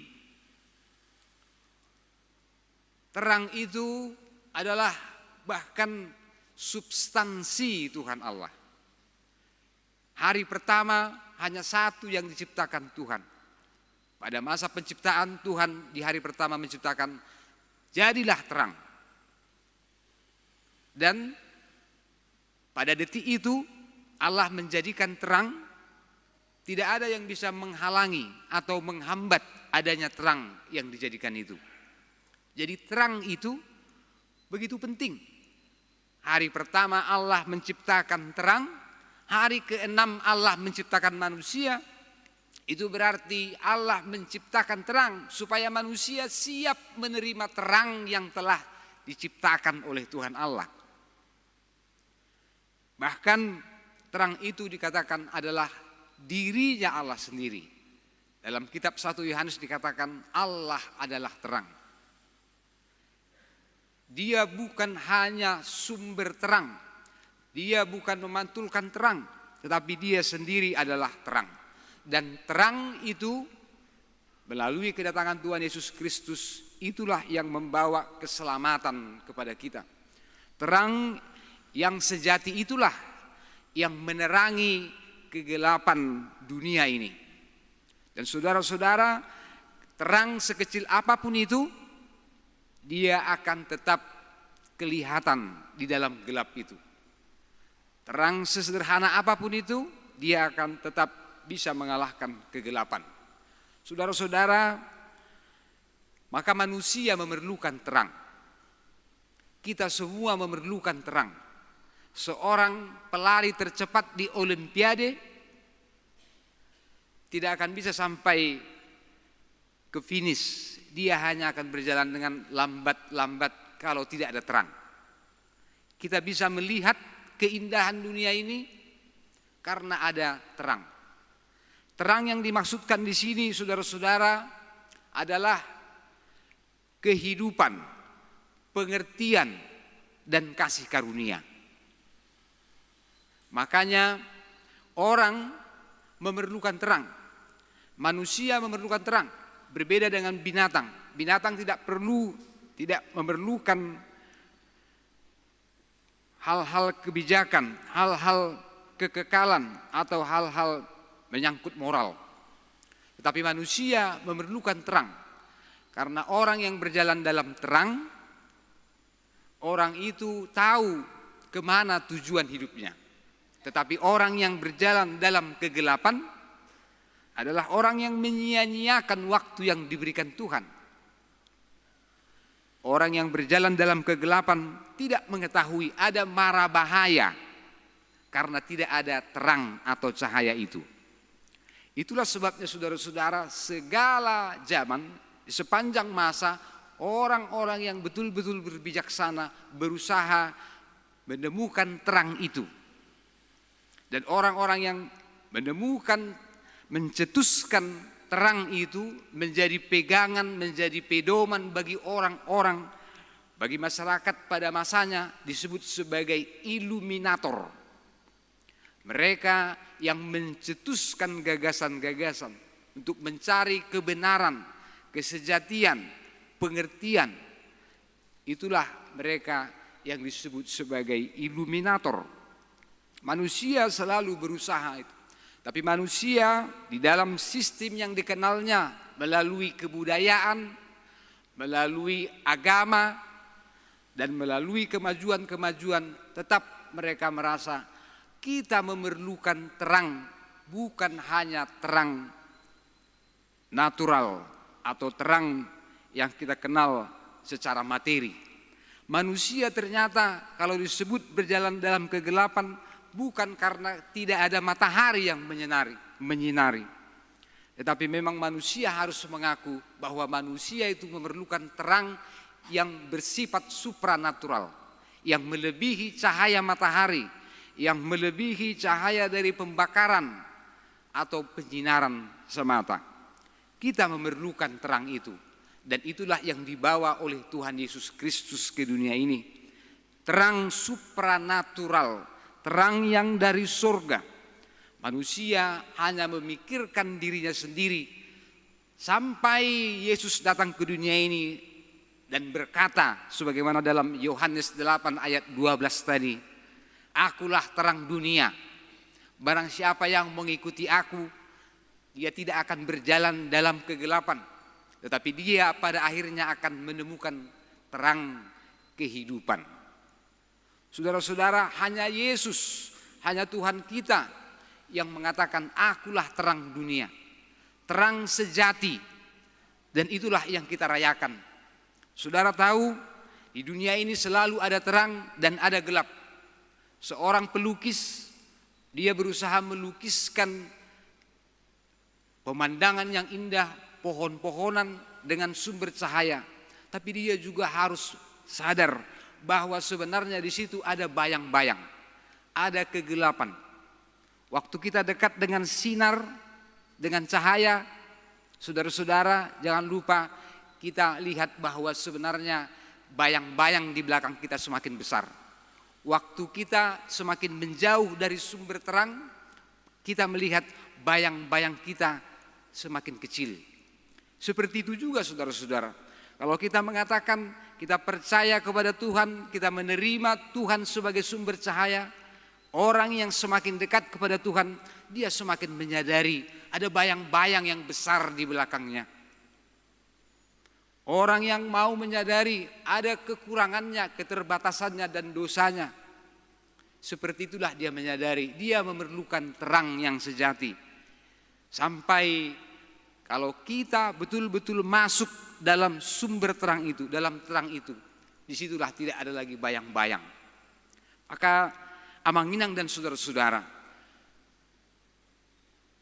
Terang itu adalah bahkan substansi Tuhan Allah. Hari pertama hanya satu yang diciptakan Tuhan. Pada masa penciptaan Tuhan di hari pertama menciptakan, jadilah terang. Dan pada detik itu Allah menjadikan terang, tidak ada yang bisa menghalangi atau menghambat adanya terang yang dijadikan itu. Jadi terang itu begitu penting. Hari pertama Allah menciptakan terang, hari ke-6 Allah menciptakan manusia. Itu berarti Allah menciptakan terang supaya manusia siap menerima terang yang telah diciptakan oleh Tuhan Allah. Bahkan terang itu dikatakan adalah dirinya Allah sendiri. Dalam kitab 1 Yohanes dikatakan Allah adalah terang. Dia bukan hanya sumber terang, dia bukan memantulkan terang, tetapi dia sendiri adalah terang. Dan terang itu melalui kedatangan Tuhan Yesus Kristus itulah yang membawa keselamatan kepada kita. Terang yang sejati itulah yang menerangi kegelapan dunia ini. Dan saudara-saudara, terang sekecil apapun itu, dia akan tetap kelihatan di dalam gelap itu. Terang sesederhana apapun itu, dia akan tetap bisa mengalahkan kegelapan. Saudara-saudara, maka manusia memerlukan terang. Kita semua memerlukan terang. Seorang pelari tercepat di Olimpiade tidak akan bisa sampai ke finish. Dia hanya akan berjalan dengan lambat-lambat kalau tidak ada terang. Kita bisa melihat keindahan dunia ini karena ada terang. Terang yang dimaksudkan di sini, saudara-saudara, adalah kehidupan, pengertian, dan kasih karunia. Makanya orang memerlukan terang, manusia memerlukan terang, berbeda dengan binatang. Binatang tidak memerlukan hal-hal kebijakan, hal-hal kekekalan, atau hal-hal menyangkut moral. Tetapi manusia memerlukan terang. Karena orang yang berjalan dalam terang, orang itu tahu kemana tujuan hidupnya. Tetapi orang yang berjalan dalam kegelapan adalah orang yang menyia-nyiakan waktu yang diberikan Tuhan. Orang yang berjalan dalam kegelapan tidak mengetahui ada mara bahaya karena tidak ada terang atau cahaya itu. Itulah sebabnya saudara-saudara, segala zaman, sepanjang masa, orang-orang yang betul-betul berbijaksana berusaha menemukan terang itu. Dan orang-orang yang menemukan, mencetuskan terang itu menjadi pegangan, menjadi pedoman bagi orang-orang, bagi masyarakat pada masanya disebut sebagai iluminator. Mereka yang mencetuskan gagasan-gagasan untuk mencari kebenaran, kesejatian, pengertian. Itulah mereka yang disebut sebagai iluminator. Manusia selalu berusaha itu. Tapi manusia di dalam sistem yang dikenalnya melalui kebudayaan, melalui agama, dan melalui kemajuan-kemajuan, tetap mereka merasa kita memerlukan terang, bukan hanya terang natural atau terang yang kita kenal secara materi. Manusia ternyata kalau disebut berjalan dalam kegelapan bukan karena tidak ada matahari yang menyinari. Tetapi memang manusia harus mengaku bahwa manusia itu memerlukan terang yang bersifat supranatural, yang melebihi cahaya matahari, yang melebihi cahaya dari pembakaran atau penyinaran semata. Kita memerlukan terang itu, dan itulah yang dibawa oleh Tuhan Yesus Kristus ke dunia ini. Terang supranatural, terang yang dari surga. Manusia hanya memikirkan dirinya sendiri sampai Yesus datang ke dunia ini dan berkata sebagaimana dalam Yohanes 8 ayat 12 tadi, "Akulah terang dunia. Barang siapa yang mengikuti aku, dia tidak akan berjalan dalam kegelapan, tetapi dia pada akhirnya akan menemukan terang kehidupan." Saudara-saudara, hanya Yesus, hanya Tuhan kita yang mengatakan akulah terang dunia, terang sejati, dan itulah yang kita rayakan. Saudara tahu, di dunia ini selalu ada terang dan ada gelap. Seorang pelukis, dia berusaha melukiskan pemandangan yang indah, pohon-pohonan dengan sumber cahaya. Tapi dia juga harus sadar bahwa sebenarnya di situ ada bayang-bayang, ada kegelapan. Waktu kita dekat dengan sinar, dengan cahaya, saudara-saudara jangan lupa kita lihat bahwa sebenarnya bayang-bayang di belakang kita semakin besar. Waktu kita semakin menjauh dari sumber terang, kita melihat bayang-bayang kita semakin kecil. Seperti itu juga saudara-saudara. Kalau kita mengatakan kita percaya kepada Tuhan, kita menerima Tuhan sebagai sumber cahaya, orang yang semakin dekat kepada Tuhan, dia semakin menyadari ada bayang-bayang yang besar di belakangnya. Orang yang mau menyadari ada kekurangannya, keterbatasannya dan dosanya, seperti itulah dia menyadari dia memerlukan terang yang sejati. Sampai kalau kita betul-betul masuk dalam sumber terang itu, dalam terang itu, disitulah tidak ada lagi bayang-bayang. Maka Amang Minang dan saudara-saudara,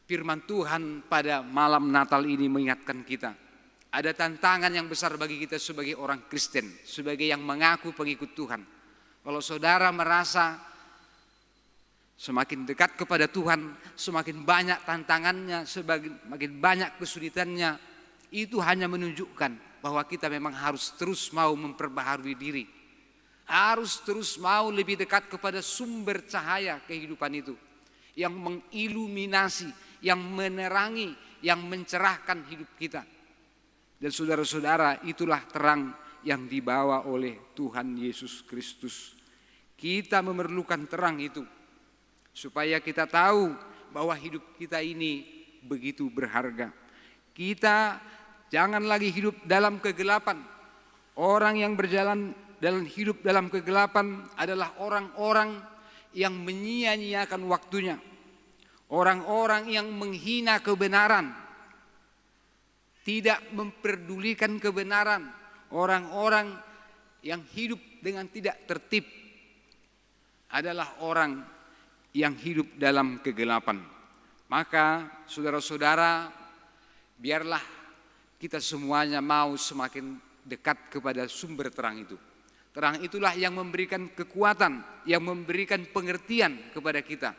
firman Tuhan pada malam Natal ini mengingatkan kita, ada tantangan yang besar bagi kita sebagai orang Kristen, sebagai yang mengaku pengikut Tuhan. Kalau saudara merasa semakin dekat kepada Tuhan, semakin banyak tantangannya, semakin banyak kesulitannya, itu hanya menunjukkan bahwa kita memang harus terus mau memperbaharui diri. Harus terus mau lebih dekat kepada sumber cahaya kehidupan itu, yang mengiluminasi, yang menerangi, yang mencerahkan hidup kita. Dan saudara-saudara, itulah terang yang dibawa oleh Tuhan Yesus Kristus. Kita memerlukan terang itu supaya kita tahu bahwa hidup kita ini begitu berharga. Kita jangan lagi hidup dalam kegelapan. Orang yang berjalan dalam hidup dalam kegelapan adalah orang-orang yang menyia-nyiakan waktunya. Orang-orang yang menghina kebenaran, tidak memperdulikan kebenaran, orang-orang yang hidup dengan tidak tertib adalah orang yang hidup dalam kegelapan. Maka saudara-saudara, biarlah kita semuanya mau semakin dekat kepada sumber terang itu. Terang itulah yang memberikan kekuatan, yang memberikan pengertian kepada kita.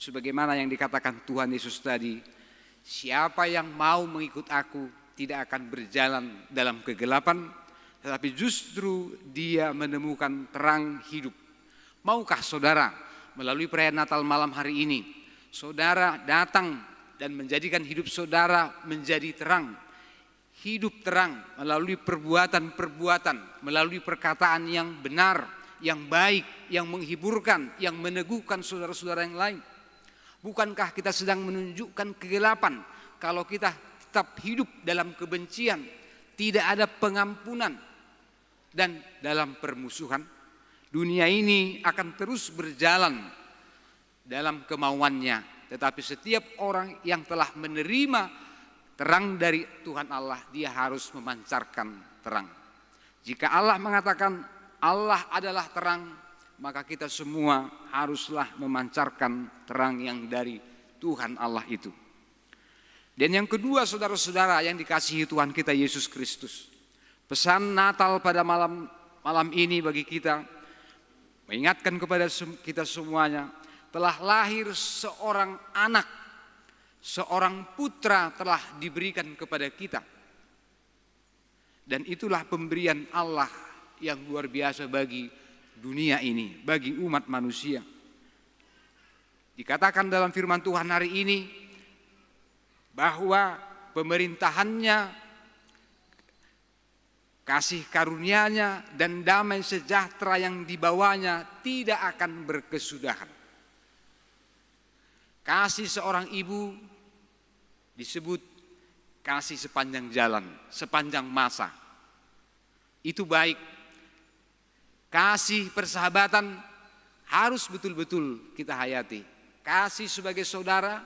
Sebagaimana yang dikatakan Tuhan Yesus tadi, siapa yang mau mengikut aku tidak akan berjalan dalam kegelapan, tetapi justru dia menemukan terang hidup. Maukah saudara melalui perayaan Natal malam hari ini, saudara datang dan menjadikan hidup saudara menjadi terang. Hidup terang melalui perbuatan-perbuatan, melalui perkataan yang benar, yang baik, yang menghiburkan, yang meneguhkan saudara-saudara yang lain. Bukankah kita sedang menunjukkan kegelapan kalau kita tetap hidup dalam kebencian, tidak ada pengampunan, dan dalam permusuhan? Dunia ini akan terus berjalan dalam kemauannya, tetapi setiap orang yang telah menerima terang dari Tuhan Allah, dia harus memancarkan terang. Jika Allah mengatakan Allah adalah terang, maka kita semua haruslah memancarkan terang yang dari Tuhan Allah itu. Dan yang kedua saudara-saudara yang dikasihi Tuhan kita Yesus Kristus, pesan Natal pada malam ini bagi kita mengingatkan kepada kita semuanya, telah lahir seorang anak, seorang putra telah diberikan kepada kita. Dan itulah pemberian Allah yang luar biasa bagi dunia ini, bagi umat manusia. Dikatakan dalam firman Tuhan hari ini bahwa pemerintahannya, kasih karunia-Nya dan damai sejahtera yang dibawanya tidak akan berkesudahan. Kasih seorang ibu disebut kasih sepanjang jalan, sepanjang masa. Itu baik. Kasih persahabatan harus betul-betul kita hayati. Kasih sebagai saudara,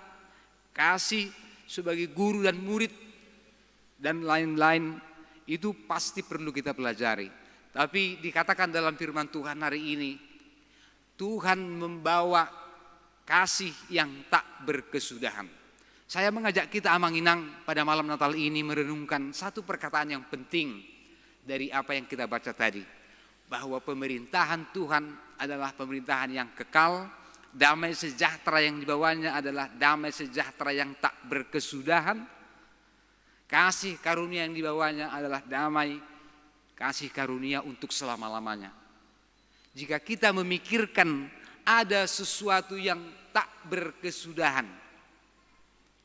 kasih sebagai guru dan murid, dan lain-lain, Itu pasti perlu kita pelajari. Tapi dikatakan dalam firman Tuhan hari ini, Tuhan membawa kasih yang tak berkesudahan. Saya mengajak kita Amanginang pada malam Natal ini merenungkan satu perkataan yang penting dari apa yang kita baca tadi. Bahwa pemerintahan Tuhan adalah pemerintahan yang kekal, damai sejahtera yang dibawanya adalah damai sejahtera yang tak berkesudahan. Kasih karunia yang dibawanya adalah damai, kasih karunia untuk selama-lamanya. Jika kita memikirkan ada sesuatu yang tak berkesudahan,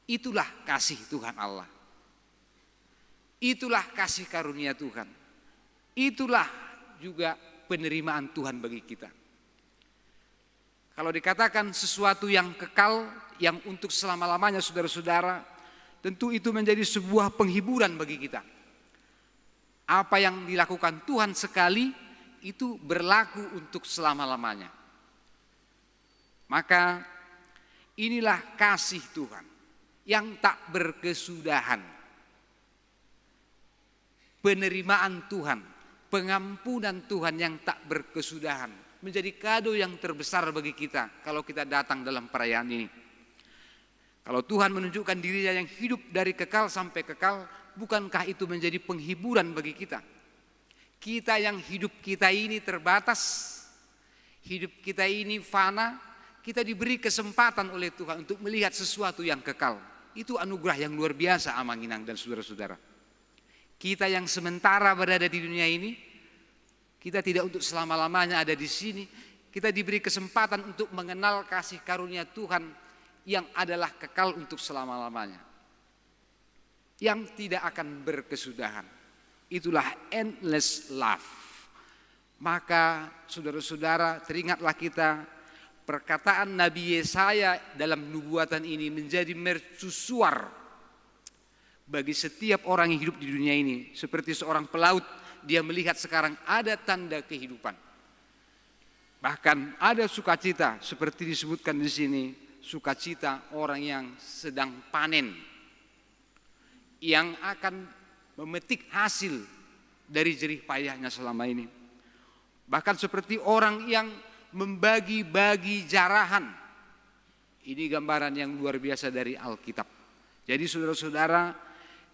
itulah kasih Tuhan Allah. Itulah kasih karunia Tuhan. Itulah juga penerimaan Tuhan bagi kita. Kalau dikatakan sesuatu yang kekal, yang untuk selama-lamanya saudara-saudara, tentu itu menjadi sebuah penghiburan bagi kita. Apa yang dilakukan Tuhan sekali, itu berlaku untuk selama-lamanya. Maka inilah kasih Tuhan yang tak berkesudahan. Penerimaan Tuhan, pengampunan Tuhan yang tak berkesudahan menjadi kado yang terbesar bagi kita kalau kita datang dalam perayaan ini. Kalau Tuhan menunjukkan dirinya yang hidup dari kekal sampai kekal, bukankah itu menjadi penghiburan bagi kita? Kita yang hidup kita ini terbatas, hidup kita ini fana, kita diberi kesempatan oleh Tuhan untuk melihat sesuatu yang kekal. Itu anugerah yang luar biasa Amanginang dan saudara-saudara. Kita yang sementara berada di dunia ini, kita tidak untuk selama-lamanya ada di sini. Kita diberi kesempatan untuk mengenal kasih karunia Tuhan yang adalah kekal untuk selama-lamanya, yang tidak akan berkesudahan. Itulah endless love. Maka saudara-saudara, teringatlah kita perkataan Nabi Yesaya dalam nubuatan ini menjadi mercusuar bagi setiap orang yang hidup di dunia ini. Seperti seorang pelaut, dia melihat sekarang ada tanda kehidupan. Bahkan ada sukacita seperti disebutkan di sini, sukacita orang yang sedang panen, yang akan memetik hasil dari jerih payahnya selama ini. Bahkan seperti orang yang membagi-bagi jarahan. Ini gambaran yang luar biasa dari Alkitab. Jadi saudara-saudara,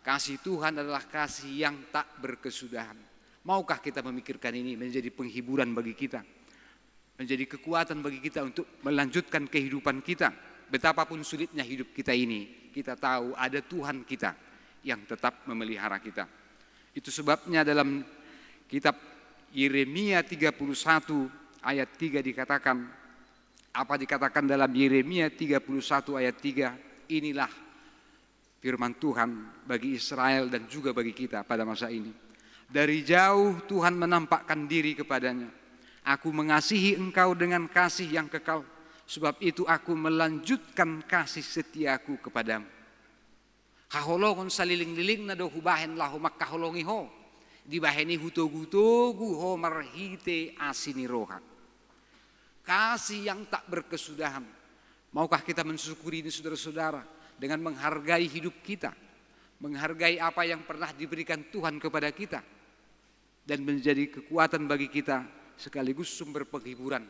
kasih Tuhan adalah kasih yang tak berkesudahan. Maukah kita memikirkan ini menjadi penghiburan bagi kita? Menjadi kekuatan bagi kita untuk melanjutkan kehidupan kita. Betapapun sulitnya hidup kita ini, kita tahu ada Tuhan kita yang tetap memelihara kita. Itu sebabnya dalam kitab Yeremia 31 ayat 3 dikatakan, apa dikatakan dalam Yeremia 31 ayat 3, inilah firman Tuhan bagi Israel dan juga bagi kita pada masa ini. Dari jauh Tuhan menampakkan diri kepadanya. Aku mengasihi engkau dengan kasih yang kekal, sebab itu aku melanjutkan kasih setiaku kepadamu. Kaholongon saliling-liling na do hubahen lahu makkaholongi ho. Dibaheni hutogu-togu ho marhite asini roha. Kasih yang tak berkesudahan. Maukah kita mensyukuri ini saudara-saudara dengan menghargai hidup kita, menghargai apa yang pernah diberikan Tuhan kepada kita, dan menjadi kekuatan bagi kita sekaligus sumber penghiburan.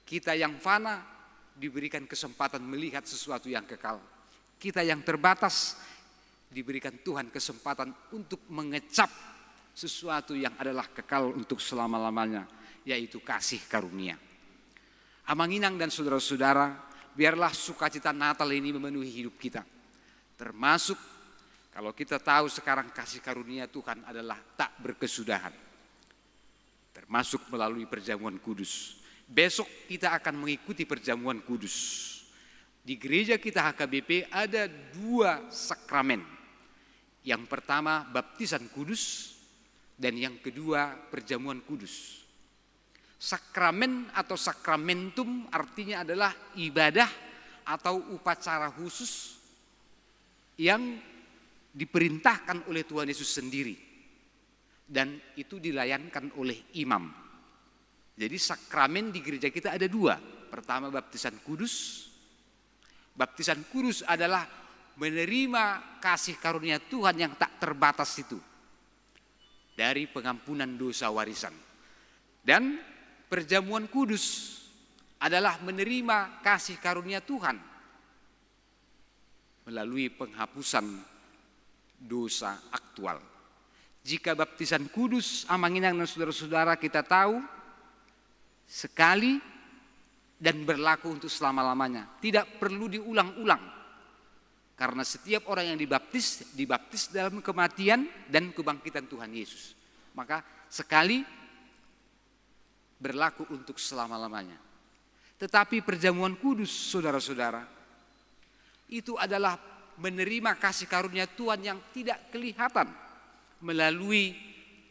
Kita yang fana diberikan kesempatan melihat sesuatu yang kekal. Kita yang terbatas diberikan Tuhan kesempatan untuk mengecap sesuatu yang adalah kekal untuk selama-lamanya, yaitu kasih karunia. Amanginang dan saudara-saudara, biarlah sukacita Natal ini memenuhi hidup kita. Termasuk kalau kita tahu sekarang kasih karunia Tuhan adalah tak berkesudahan. Termasuk melalui perjamuan kudus. Besok kita akan mengikuti perjamuan kudus. Di gereja kita HKBP ada 2 sakramen. Yang pertama baptisan kudus dan yang kedua perjamuan kudus. Sakramen atau sakramentum artinya adalah ibadah atau upacara khusus yang diperintahkan oleh Tuhan Yesus sendiri. Dan itu dilayankan oleh imam. Jadi sakramen di gereja kita ada 2. Pertama baptisan kudus. Baptisan kudus adalah menerima kasih karunia Tuhan yang tak terbatas itu. dari pengampunan dosa warisan. Dan perjamuan kudus adalah menerima kasih karunia Tuhan melalui penghapusan dosa aktual. Jika baptisan kudus, Amanginang dan saudara-saudara kita tahu sekali dan berlaku untuk selama-lamanya. Tidak perlu diulang-ulang. Karena setiap orang yang dibaptis dalam kematian dan kebangkitan Tuhan Yesus. Maka sekali berlaku untuk selama-lamanya. Tetapi perjamuan kudus, saudara-saudara, itu adalah menerima kasih karunia Tuhan yang tidak kelihatan melalui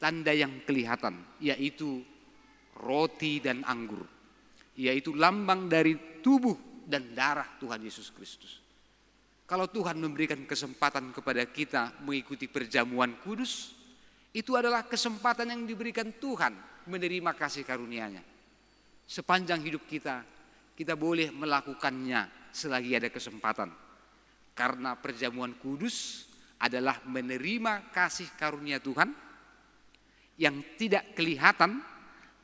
tanda yang kelihatan, yaitu roti dan anggur, yaitu lambang dari tubuh dan darah Tuhan Yesus Kristus. Kalau Tuhan memberikan kesempatan kepada kita mengikuti perjamuan kudus, itu adalah kesempatan yang diberikan Tuhan menerima kasih karunia-Nya. Sepanjang hidup kita, kita boleh melakukannya selagi ada kesempatan. Karena perjamuan kudus adalah menerima kasih karunia Tuhan yang tidak kelihatan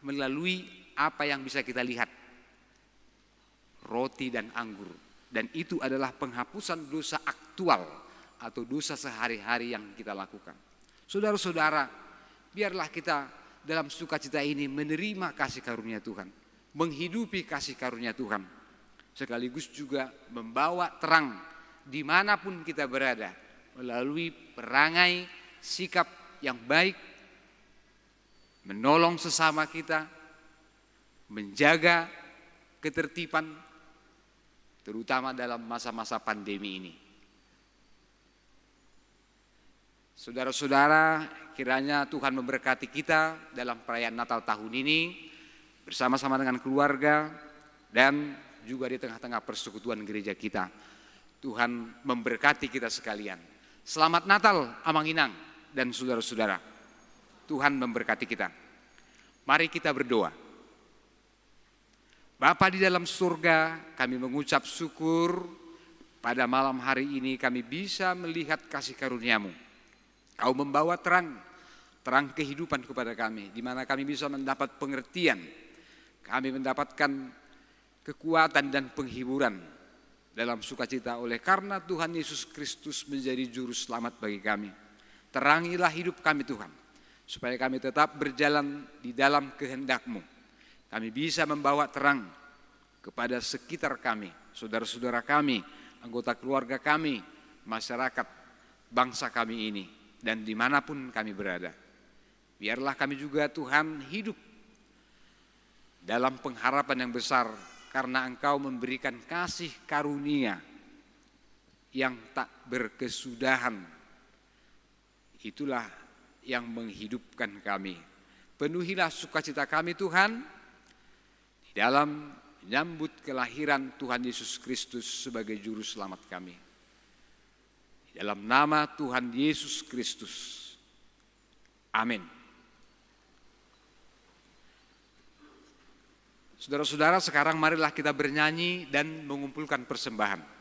melalui apa yang bisa kita lihat. Roti dan anggur. Dan itu adalah penghapusan dosa aktual atau dosa sehari-hari yang kita lakukan. Saudara-saudara, biarlah kita dalam sukacita ini menerima kasih karunia Tuhan, menghidupi kasih karunia Tuhan, sekaligus juga membawa terang dimanapun kita berada melalui perangai sikap yang baik, menolong sesama kita, menjaga ketertiban, terutama dalam masa-masa pandemi ini. Saudara-saudara, kiranya Tuhan memberkati kita dalam perayaan Natal tahun ini bersama-sama dengan keluarga dan juga di tengah-tengah persekutuan gereja kita. Tuhan memberkati kita sekalian. Selamat Natal, Amanginang dan saudara-saudara. Tuhan memberkati kita. Mari kita berdoa. Bapa di dalam surga, kami mengucap syukur pada malam hari ini kami bisa melihat kasih karunia-Mu. Kau membawa terang kehidupan kepada kami, di mana kami bisa mendapat pengertian, kami mendapatkan kekuatan dan penghiburan dalam sukacita oleh karena Tuhan Yesus Kristus menjadi juru selamat bagi kami. Terangilah hidup kami Tuhan, supaya kami tetap berjalan di dalam kehendak-Mu. Kami bisa membawa terang kepada sekitar kami, saudara-saudara kami, anggota keluarga kami, masyarakat, bangsa kami ini, dan dimanapun kami berada. Biarlah kami juga Tuhan hidup dalam pengharapan yang besar, karena Engkau memberikan kasih karunia yang tak berkesudahan. Itulah yang menghidupkan kami. Penuhilah sukacita kami Tuhan, di dalam menyambut kelahiran Tuhan Yesus Kristus sebagai juru selamat kami. Di dalam nama Tuhan Yesus Kristus. Amin. Saudara-saudara, sekarang marilah kita bernyanyi dan mengumpulkan persembahan.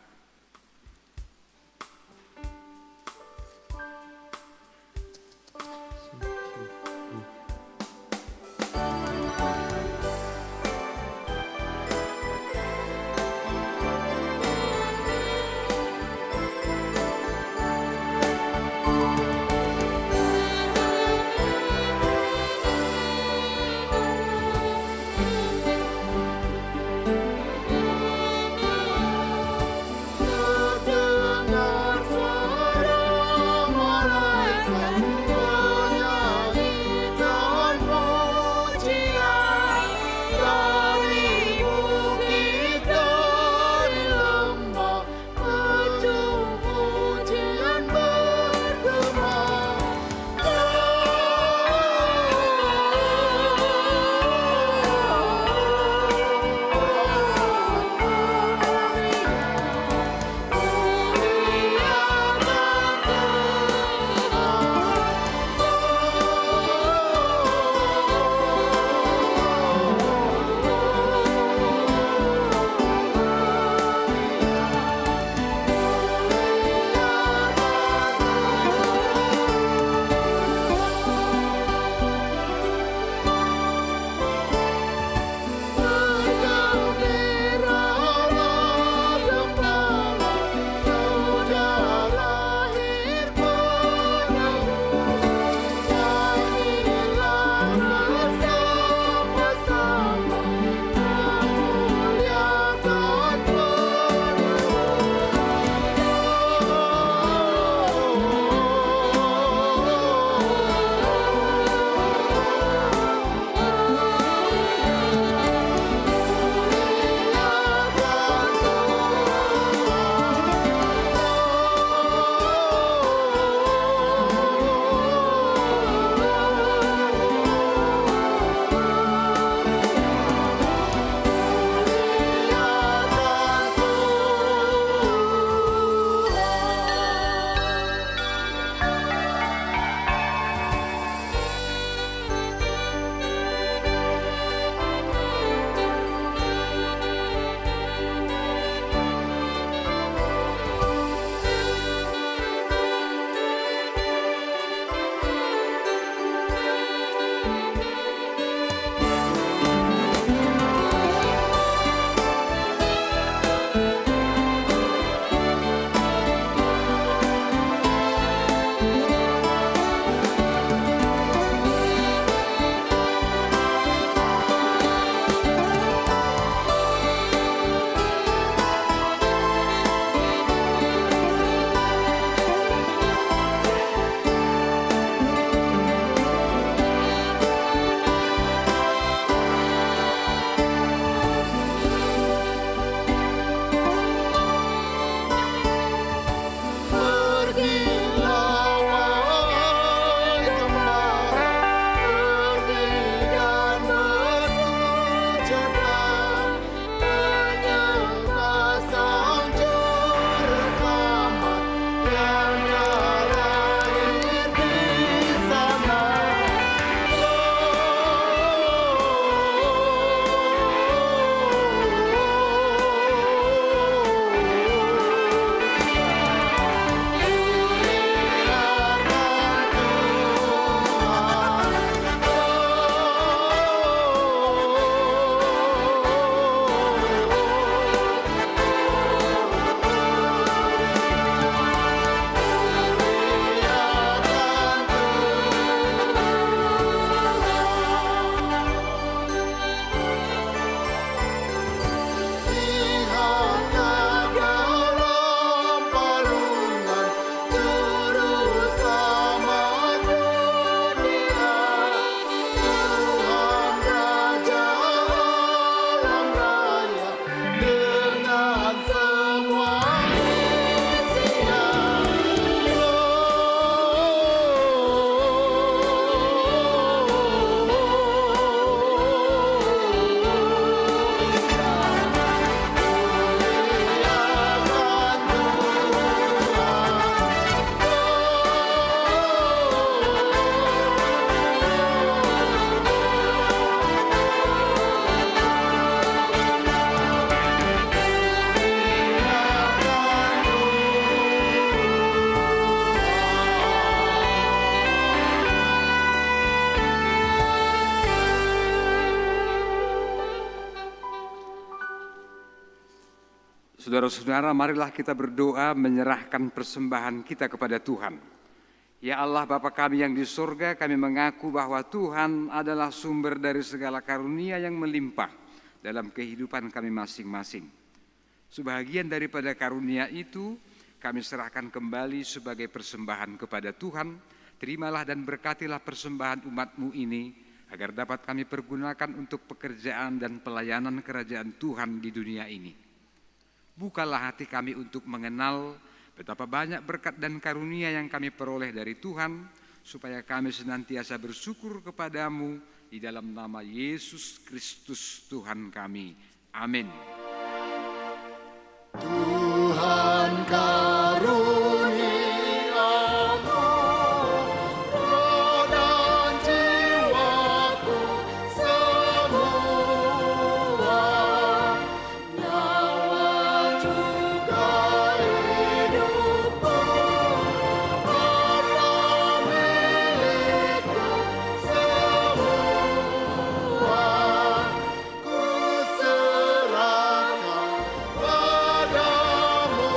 Saudara-saudara, marilah kita berdoa menyerahkan persembahan kita kepada Tuhan. Ya Allah Bapa kami yang di surga, kami mengaku bahwa Tuhan adalah sumber dari segala karunia yang melimpah dalam kehidupan kami masing-masing. Sebahagian daripada karunia itu kami serahkan kembali sebagai persembahan kepada Tuhan. Terimalah dan berkatilah persembahan umat-Mu ini, agar dapat kami pergunakan untuk pekerjaan dan pelayanan kerajaan Tuhan di dunia ini. Bukalah hati kami untuk mengenal betapa banyak berkat dan karunia yang kami peroleh dari Tuhan, supaya kami senantiasa bersyukur kepadamu di dalam nama Yesus Kristus Tuhan kami. Amin. Tuhan karuniamu roh dan jiwaku semua, nyawa juga hidupku, harta milikku semua, ku serahkan padamu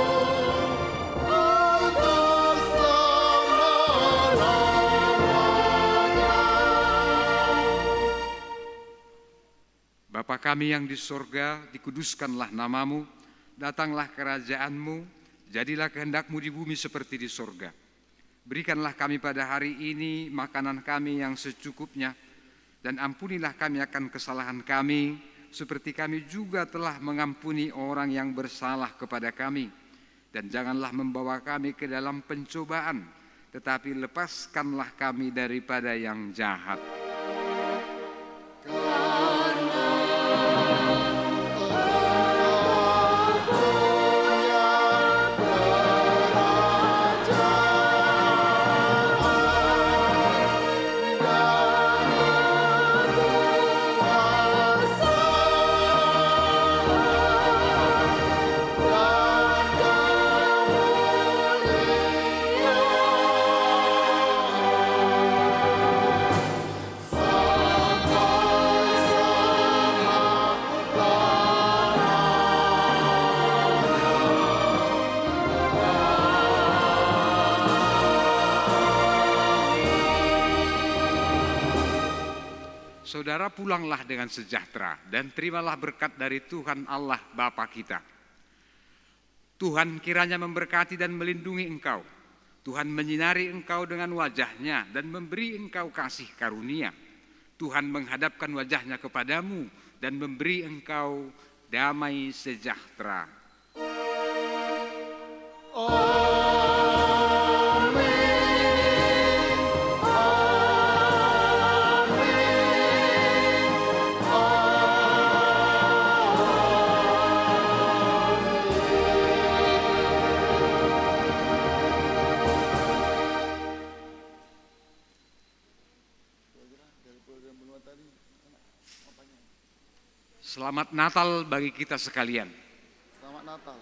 untuk selama-lamanya. Bapa kami yang di sorga, dikuduskanlah namamu, datanglah kerajaanmu, jadilah kehendak-Mu di bumi seperti di sorga. Berikanlah kami pada hari ini makanan kami yang secukupnya, dan ampunilah kami akan kesalahan kami, seperti kami juga telah mengampuni orang yang bersalah kepada kami. Dan janganlah membawa kami ke dalam pencobaan, tetapi lepaskanlah kami daripada yang jahat. Saudara, pulanglah dengan sejahtera dan terimalah berkat dari Tuhan Allah Bapa kita. Tuhan kiranya memberkati dan melindungi engkau. Tuhan menyinari engkau dengan wajah-Nya dan memberi engkau kasih karunia. Tuhan menghadapkan wajah-Nya kepadamu dan memberi engkau damai sejahtera. Selamat Natal bagi kita sekalian. Selamat Natal.